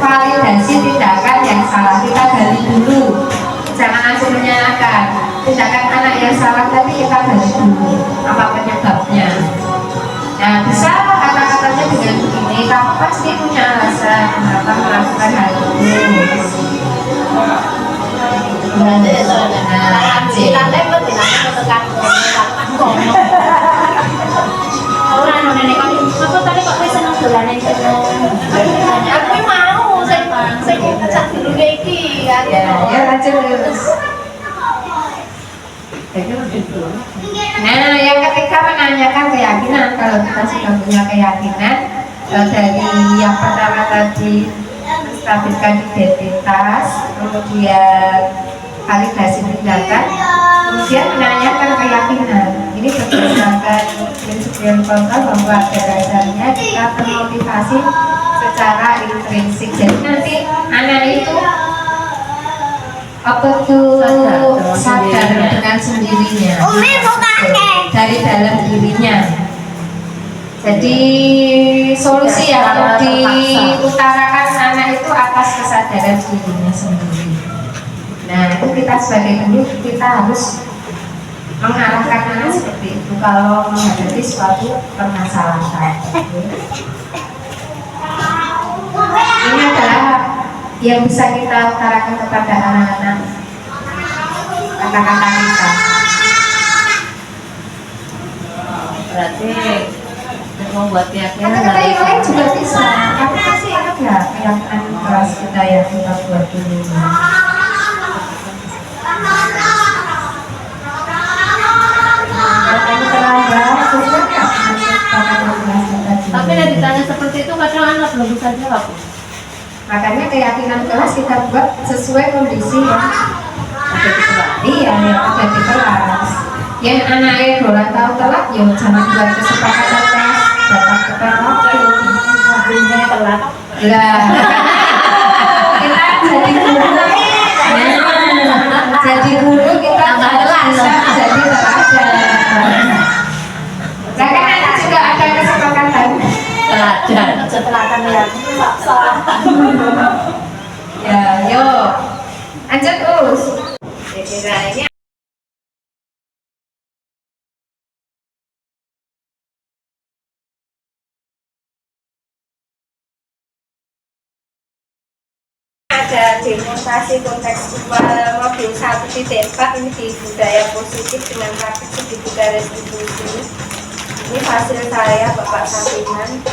validasi tindakan yang salah, kita gali dulu, jangan langsung menyalahkan. Tindakan anak yang salah tadi kita gali dulu apa penyebabnya. Nah, bisa kata-katanya dengan begini, kamu pasti punya alasan kenapa melakukan hal itu. Nah, yang ketiga menanyakan keyakinan. Kalau kita sudah punya keyakinan, dari yang pertama tadi stabilkan identitas, kemudian validasi tindakan, kemudian menanyakan keyakinan. Ini berdasarkan prinsip yang bahwa pada dasarnya kita termotivasi secara intrinsik. Jadi nanti anak itu apa tuh sadar dengan sendirinya dari dalam dirinya. Jadi solusi yang diutarakan anak itu atas kesadaran dirinya sendiri. Nah, itu kita sebagai guru kita harus mengarahkan anak seperti itu kalau menghadapi suatu permasalahan. Ini adalah yang bisa kita utarakan kepada anak-anak, kata-kata kita. Berarti membuat keyakinan. Kata-kata yang lain juga bisa. Tapi masih ingat ya keyakinan kelas kita yang kita buat dulu. Tapi yang ditanya seperti itu kadang anak belum bisa jawab. Makanya keyakinan kelas kita buat sesuai kondisi yang ada di kelas. Iya, yang ada di kelas. Yang anaknya dolan tahu telat, ya jangan buat kesepakatan kelas datang ke waktu. Mobilnya telat. Lah, kita jadi guru. Jadi guru kita bisa jadi teladan. Karena nanti juga ada kesepakatan Teladan. setelatan ya. Ya, yuk, lanjut terus. Kira-kira ini ada demonstrasi kontekstual modul 1.4 ini di budaya positif dengan praktik segitiga restitusi. Ini hasil saya Bapak Sapiman,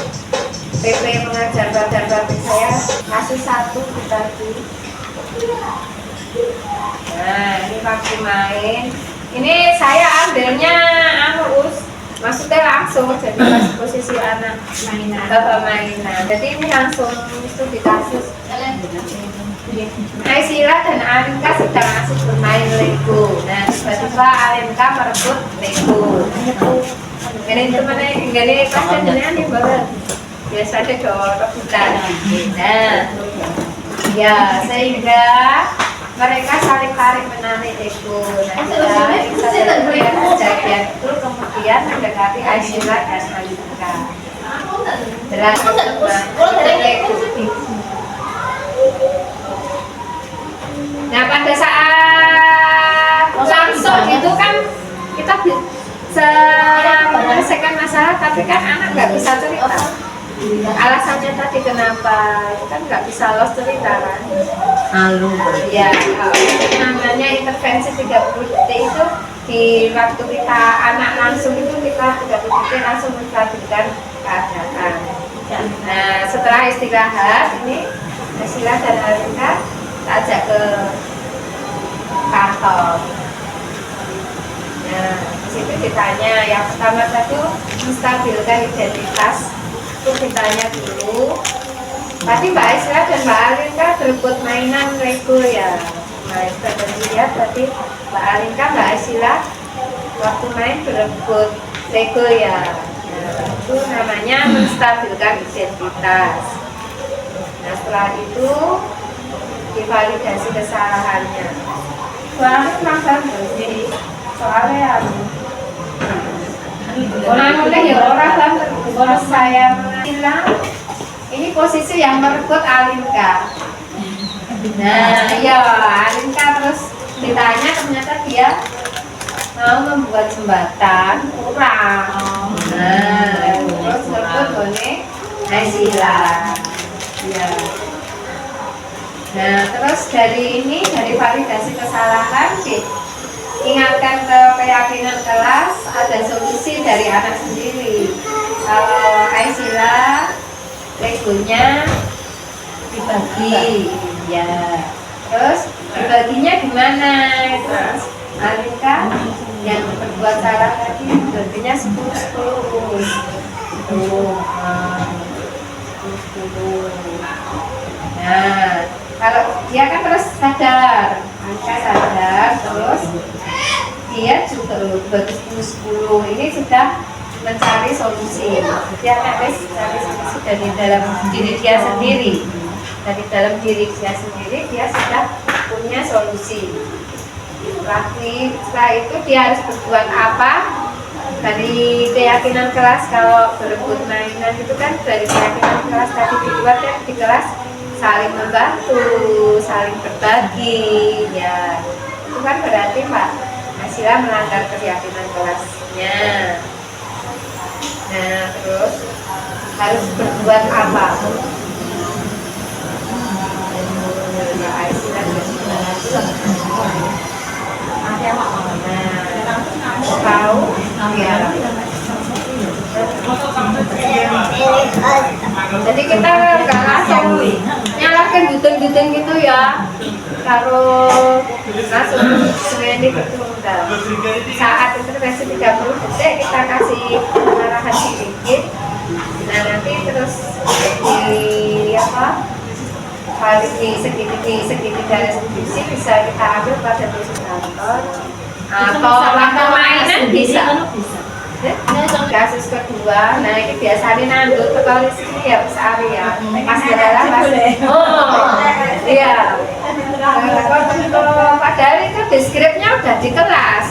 PP mengajar badan saya kasus 1 dibagi. Nah ini waktu main. Ini saya ambilnya maksudnya langsung jadi pas posisi anak mainan, bapak mainan. Jadi ini langsung itu di kasus. Aisila dan Alinka sedang asik bermain Lego. Nah tiba-tiba Alinka merebut Lego. Ini temennya, ini pasien ini banget. Biasanya rebutan. Nah, ya sehingga mereka saling tarik menarik Lego. Nah kita lihat kejadian itu kemudian mendekati Aisila dan Alinka. Berhasil Lego. Nah pada saat langsung itu kan kita bisa menyelesaikan masalah, tapi kan anak nggak bisa cerita. Alasannya tadi kenapa itu kan nggak bisa los cerita kan? Ya, namanya intervensi 30 detik itu di waktu kita anak langsung itu kita 30 detik langsung menstabilkan keadaan. Nah setelah istirahat ini Aisila dan Alinka ajak ke kantor. Nah, di situ ditanya yang pertama tadi menstabilkan identitas. Itu ditanya dulu. Tadi Mbak Aisila dan Mbak Alinka berebut mainan Lego ya. Mbak Aisila dan lihat tadi Mbak Alinka, Mbak Aisila waktu main berebut Lego ya. Nah, itu namanya menstabilkan identitas. Nah, setelah itu divalidasi kesalahannya. Soalnya masalah sendiri, soalnya orang ya orang kan kalau saya bilang ini posisi yang merebut Alinka. Nah, ya Alinka terus ditanya ternyata dia mau membuat jembatan kurang. Nah, terus merebut oleh Aisila. Ya. Nah, terus dari validasi kesalahan diingatkan ke keyakinan kelas, ada solusi dari anak sendiri. Kalau Aisila Legonya dibagi, ya. Terus dibaginya gimana? Terus Alinka yang berbuat salah tadi baginya 10-10. Nah, kalau dia kan terus sadar, Alinka sadar, terus dia juga bagi 10-10 ini sudah mencari solusi. Dia harus cari solusi dari dalam diri dia sendiri. Dari dalam diri dia sendiri dia sudah punya solusi. Setelah itu dia harus berbuat apa? Dari keyakinan kelas, kalau berebut mainan itu kan dari keyakinan kelas tadi dibuat kan di kelas saling membantu, saling berbagi, ya itu kan berarti Mbak Aisila melanggar keyakinan kelasnya. Nah terus harus berbuat apa? Mbak Aisila tahu ya. Jadi kita nggak langsung nyalakan button gitu ya, kalau langsung semuanya gitu enggak. Saat intervensi 30 detik kita kasih arahan sedikit. Nah nanti terus di segitiga restitusi bisa kita ambil pada dosis kantor atau waktu mainan bisa. Kasus kedua, nah ini biasanya nandut kalau di sini ya Mas Arya, Mas Dara, Mas. Oh, iya. Padahal itu deskripsinya udah di kelas.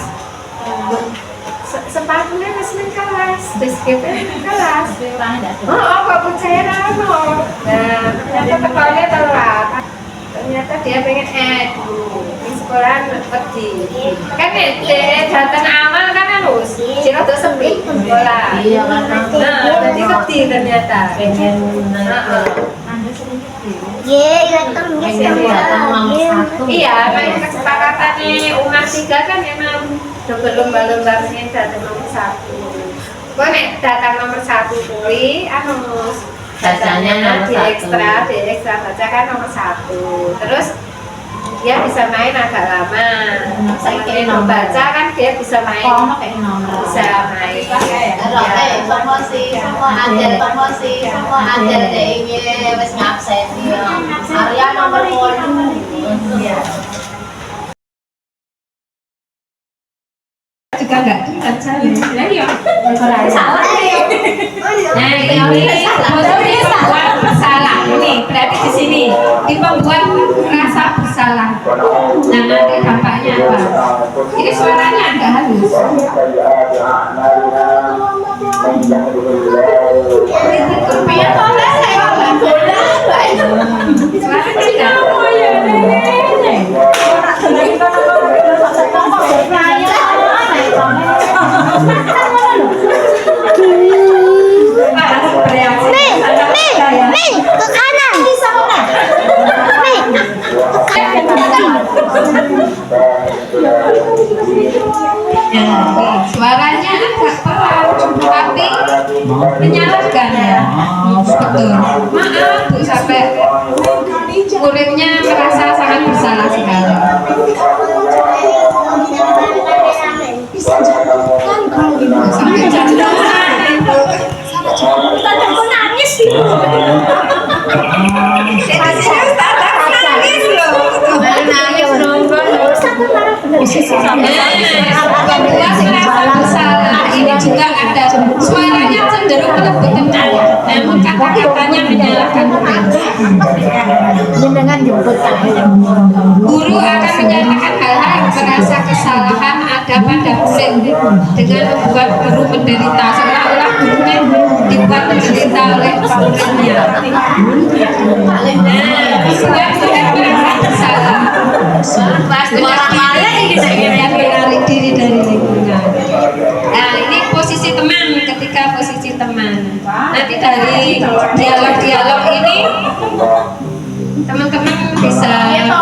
Sepatunya mesin kelas, deskripsinya di kelas. Oh, kok percaya nano. Nah, ternyata tekalnya telat. Ternyata dia pengen di sekolah pergi. Kan datang awal kan harus jika tuh sepi sekolah. Nah, jadi pergi ternyata. Pengen Iya, kayak kesepakatan umat 3 kan memang berlomba-lomba pengen datang nomor 1. Kok nek datang nomor 1 kuwi bacanya di ekstra baca kan nomor 1. Terus dia bisa main agak lama. Saya membaca kan dia bisa main. Bisa main. Semua ajar deh ini wes ngabsen ya. Arya nomor 10. Juga enggak dengar saya. Ya salah. Nah, ini pembuat bersalah. Ini berarti di sini di pembuat rasa bersalah. Nah, nanti dampaknya apa? Ini suaranya agak halus. Suaranya agak pelan tapi menyalahkan ya. Betul. Maaf Bu, sampai muridnya merasa sangat bersalah sekali. Sampai jantungan itu. Tanda nangis loh. Ini juga ada suaranya cenderung menyebut teman, namun kata-katanya menyalahkan murid. Guru akan menyatakan hal-hal yang merasa kesalahan ada pada murid dengan membuat guru menderita, seolah-olah gurunya dibuat menderita oleh muridnya. Sebab sudah merasa bersalah. Yang menarik diri dari lingkungan. Nah, ini posisi teman, ketika posisi teman. Nanti dari dialog-dialog ini teman-teman bisa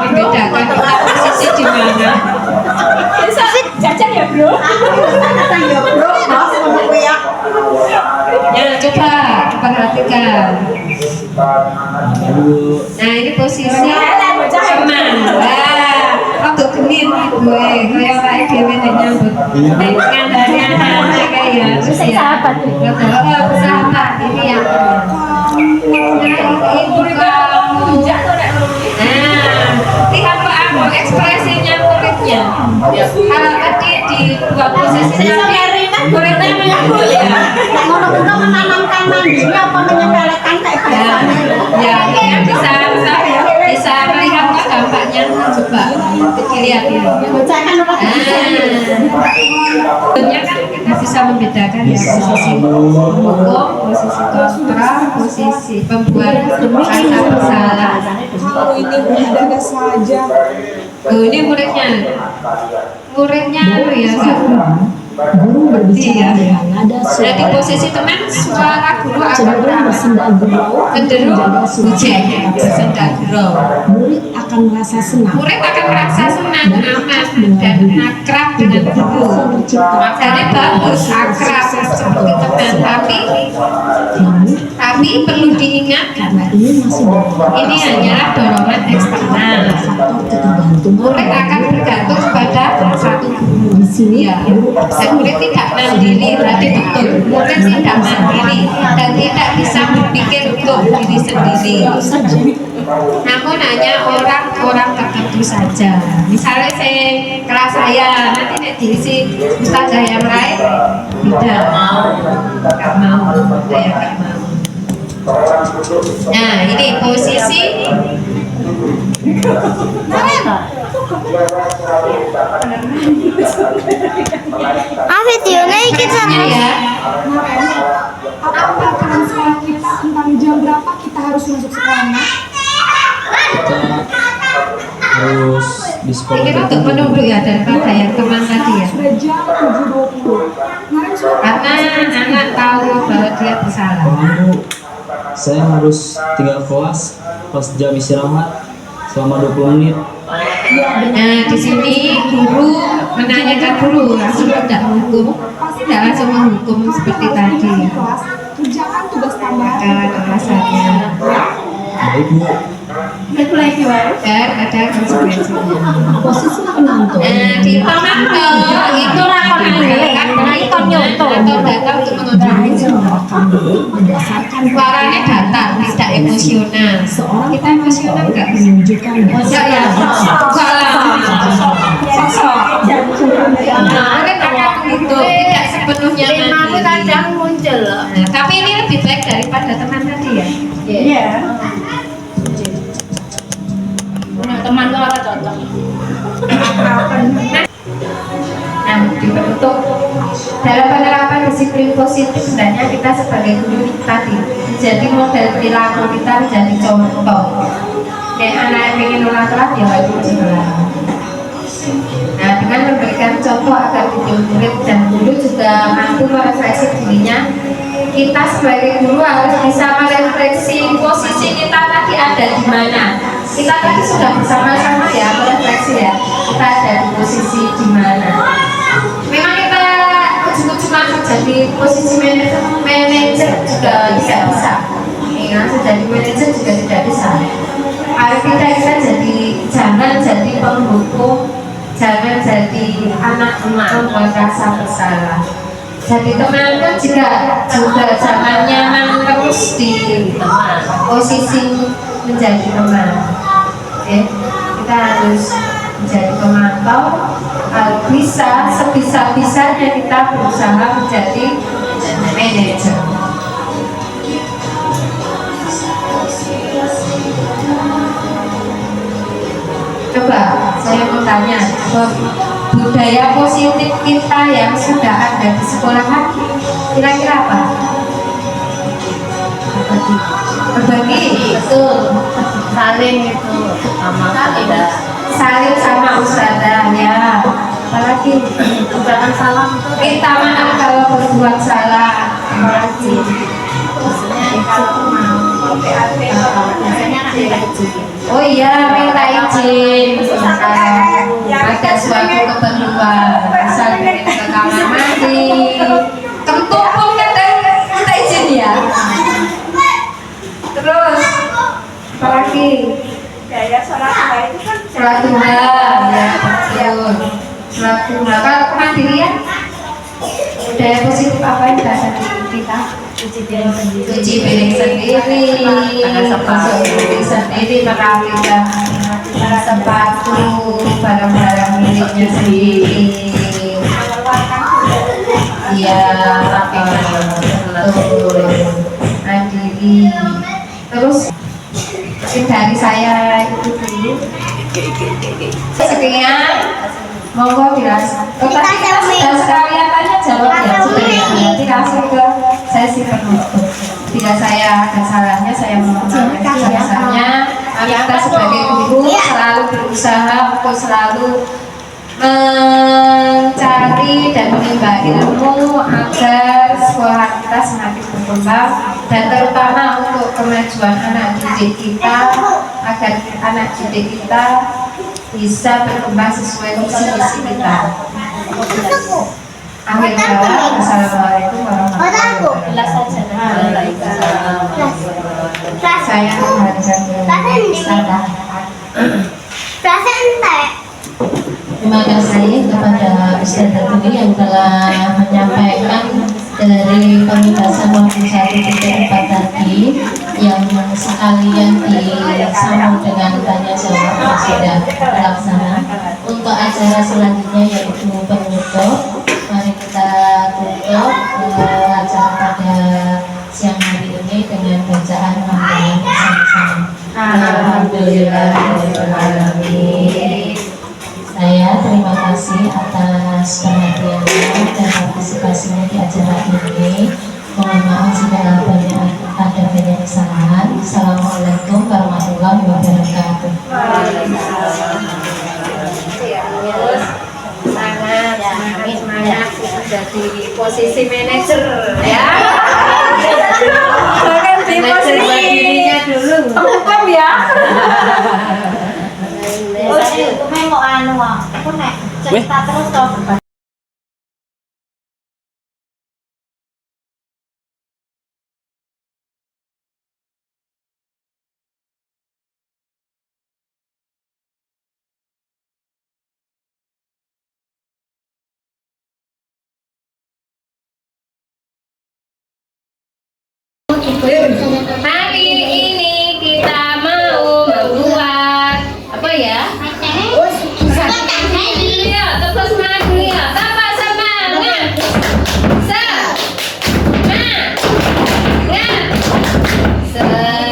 membedakan kita posisi di mana. Jajan ya bro. Ya, coba perhatikan. Nah, ini posisi teman. Untuk genit gue, kayak Pak Dewi nyambut dengan dari anak-anak kayak sahabat, sahabat ini yang ibu kamu. Nah, lihat Pak Ambo ekspresinya muridnya. Kalau tadi di dua posisi muridnya menyambut ya. Ngono-ngono menanamkan mandiri apa menyepelekan kayak ya bisa melihat kok dampaknya. Coba dilihat ya. Tentunya kan kita bisa membedakan ya posisi hukum, posisi kontra, posisi pembuat rasa bersalah. Kalau ini mudah saja. Oh, ini muridnya ya Kak. Guru berbicara Iya. dengan nada Jadi suara posisi teman suara guru akan cenderung bersenda gurau cenderung menjaga suara bujeng, bersenda gurau. murid akan merasa senang Murid akan merasa senang, aman, dan akrab dengan guru. Jadi bagus akrab seperti teman, tapi perlu diingat karena ini masih bergantung ini hanyalah dorongan eksternal. faktor ketergantungan Murid akan bergantung pada satu guru. di sini Ya, dan murid tidak mandiri, berarti betul. Murid tidak mandiri dan tidak bisa berpikir untuk diri sendiri. Namun hanya orang-orang tertentu saja. Misalnya kelas saya, nanti nek diisi ustazah yang lain tidak mau, nggak mau, saya nggak mau. Nah, ini posisi. videonya iki Ya. apa transfer kita tentang jam berapa kita harus masuk sekolahnya Harus di sekolah Ini untuk menunggu ya daripada yang teman tadi ya. sudah jam 7.20 kemarin sudah Karena anak tahu bahwa dia bersalah. saya harus tinggal kelas pas jam istirahat selama 20 menit. Nah, di sini guru menanyakan dulu, langsung tidak menghukum, tidak langsung menghukum seperti tadi. Kelas, kerjakan tugas tambahan. Ada alasannya. Baik Bu. Dan ada konsekuensinya. Posisi penonton. Di penonton itu rakon karena itu nyoto atau data untuk mengontrol. Berdasarkan Suaranya datar, tidak emosional. seorang Kita emosional nggak? menunjukkan Enggak ya, enggak lah. Sosok. Nah, kan itu tidak sepenuhnya mandiri. kadang muncul loh. Nah, tapi ini lebih baik daripada teman tadi ya. Iya. Punya teman tuh apa cocok? Nah, dibentuk dalam penerapan disiplin positif sebenarnya kita sebagai guru tadi jadi model perilaku kita menjadi contoh. Nek anak yang ingin ulang kelas ya wajib diulang. Nah, dengan memberikan contoh agar murid dan guru juga mampu merefleksi dirinya, kita sebagai guru harus bisa merefleksi posisi kita tadi ada di mana. Kita tadi sudah bersama-sama ya merefleksi ya, kita ada di posisi di mana. Memang kita ujung-ujungnya jadi posisi manajer juga tidak bisa. Langsung jadi manajer juga tidak bisa. Harus kita jadi jangan jadi penghukum, jangan jadi anak membuat rasa bersalah. Jadi teman pun juga jangan nyaman terus di posisi menjadi teman. Oke, kita harus menjadi pemantau. Kalau bisa sebisa-bisanya kita berusaha menjadi manajer. Coba saya mau tanya, budaya positif kita yang sudah ada di sekolah kira-kira apa? Berbagi, Betul. Saling itu sama ada. saling sama ustazah ya. Apalagi Ucapan salam itu minta maaf kalau berbuat salah. Apalagi maksudnya kalau mau PAP biasanya anak minta izin. oh iya, minta izin. Ada suatu keperluan, misal pengen ke kamar mandi, tentu pun kadang minta izin ya. Terus apalagi Gaya sholat duha itu kan sholat duha ya, betul. Sholat duha. Kalau kemandirian budaya positif apa yang ada di kita? cuci piring sendiri. Cuci piring sendiri, masuk diri sendiri, merapikan sepatu, barang-barang miliknya sendiri. Iya, betul. Mandiri. Terus dari saya itu dulu. Sekian, monggo dirasa. Tetapi kita sudah sekalian tanya jawab ya, nanti langsung ke sesi penutup. Bila saya ada salahnya, saya mohon maaf. Biasanya kita sebagai guru selalu berusaha untuk selalu mencari dan menimba ilmu agar sekolah kita semakin berkembang dan terutama untuk kemajuan anak didik kita agar anak didik kita bisa berkembang sesuai visi-misi kita. Akhir kata, wassalamualaikum warahmatullahi wabarakatuh. Saya menghargai Terima kasih kepada Ustaz Tuli yang telah menyampaikan dari pembahasan waktu 1.4 tadi yang sekalian disambung dengan tanya jawab yang sudah terlaksana. Untuk acara selanjutnya yaitu penutup, mari kita tutup acara pada siang hari ini dengan bacaan hamdalah bersama-sama. Alhamdulillahirobbilalamin. Saya terima kasih atas perhatiannya dan partisipasinya di acara ini. Mohon maaf jika ada banyak kesalahan. Assalamualaikum warahmatullahi wabarakatuh. Semangat jadi posisi manajer ya. Bahkan belajar buat dirinya dulu. Hukum ya. Main kok anu aku nek cerita terus toh. Hari ini kita mau membuat apa ya? Iya, terus maju ya. Bapak semangat. Semangat. Semangat.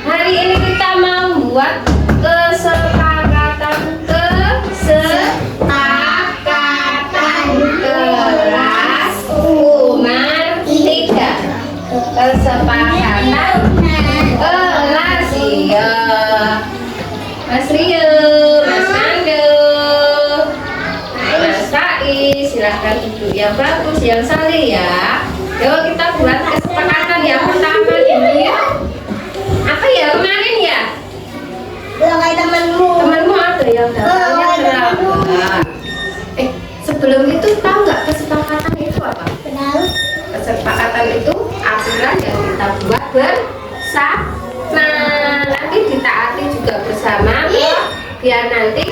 Hari ini kita mau buat kesepakatan kelas Umar 3. Kesepakatan kelas iya. Mas Rio, Mas Nando, Mas Kai, silahkan duduk yang bagus, yang saleh ya. Yuk kita buat kesepakatan yang pertama dulu ya. Apa ya kemarin ya? Temanmu ada yang datangnya berapa? Sebelum itu tahu nggak kesepakatan itu apa? Kesepakatan itu aturan yang kita buat bersama. Nanti ditaati juga bersama biar nanti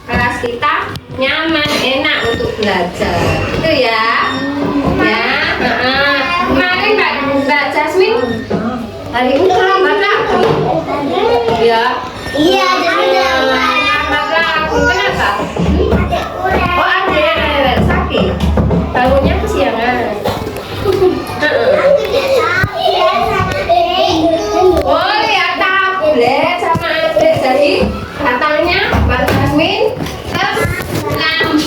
kelas kita nyaman, enak untuk belajar. Itu ya. Ya. Kemarin Mbak Jasmine hari ini terlambat aku. Ya. Iya, Terlambat aku. Kenapa? Oh ada yang sakit. Bangunnya kesiangan. Oh ya tablet sama adik. Jadi katanya Mbak Jasmine terlambat.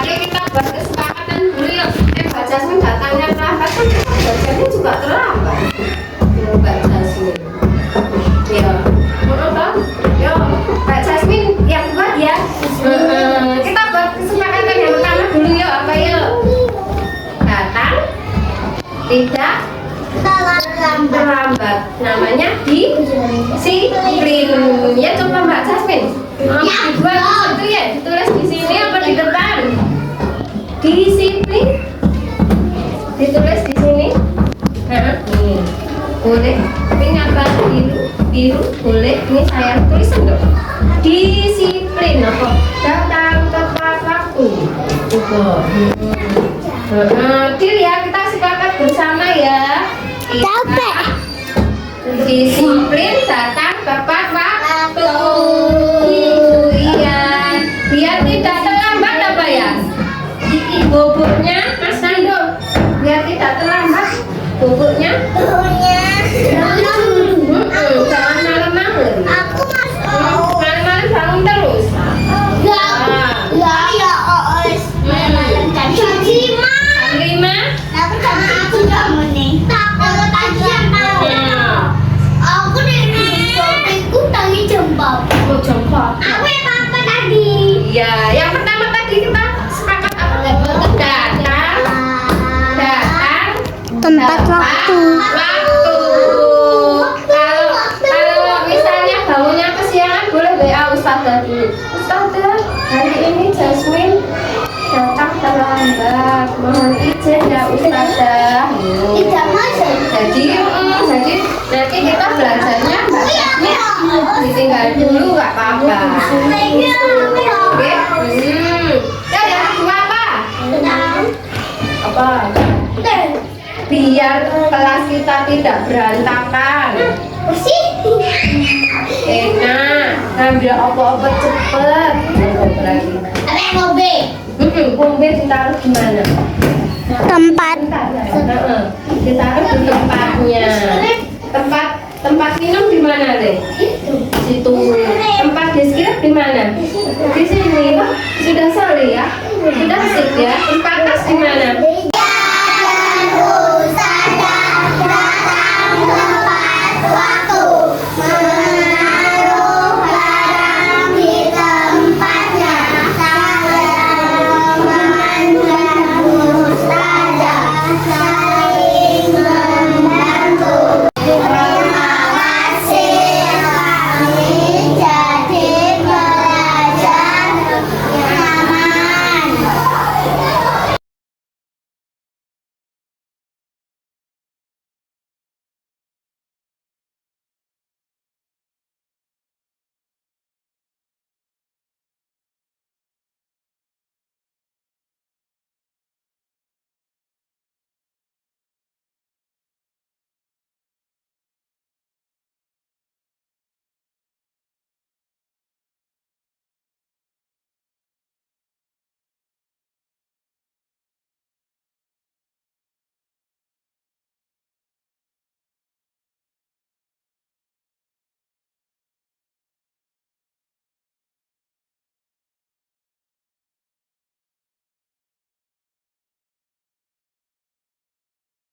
Yuk kita buat kesepakatan dulu yuk. Mbak Jasmine datangnya terlambat kan Mbak Jasmine juga terlambat. Mbak Jasmine. Ya. Apa? Yo, Mbak Jasmine yang buat ya. Kita buat kesepakatan yang pertama dulu yuk. Apa yuk? Datang tidak terlambat. Namanya disiplin. Ya coba Mbak Jasmine. Dibuat itu ya, ditulis di sini apa di depan? Disiplin. Ditulis di sini. Ini boleh. Tapi ngapa biru boleh. Ini saya tulisan dong. Disiplin apa? Datang tepat waktu. Deal ya, kita sepakat bersama ya. Kita disiplin, datang tepat waktu. Iya, biar tidak terlambat apa ya? Bubuknya Mas Nando, biar tidak terlambat bubuknya. Jangan malam-malam. Malam-malam bangun terus. Ya, yang pertama tadi kita sepakat apa? Datang tempat waktu. Kalau misalnya bangunnya kesiangan boleh WA Ustazah dulu. Ustazah, hari ini Jasmine datang terlambat. Mohon izin ya Ustazah. Jadi nanti kita belajarnya Mbak Jasmine ditinggal dulu nggak apa-apa. Oke? Ya yang kedua apa? Apa? Biar kelas kita tidak berantakan. Enak, ngambil apa-apa cepet. Bombe ditaruh di mana? Tempat. Ditaruh di tempatnya. Tempat minum di mana deh? Situ. Tempat diskret di mana? Di sini. Sudah sorry ya. Sudah sip ya. Tempat tas di mana?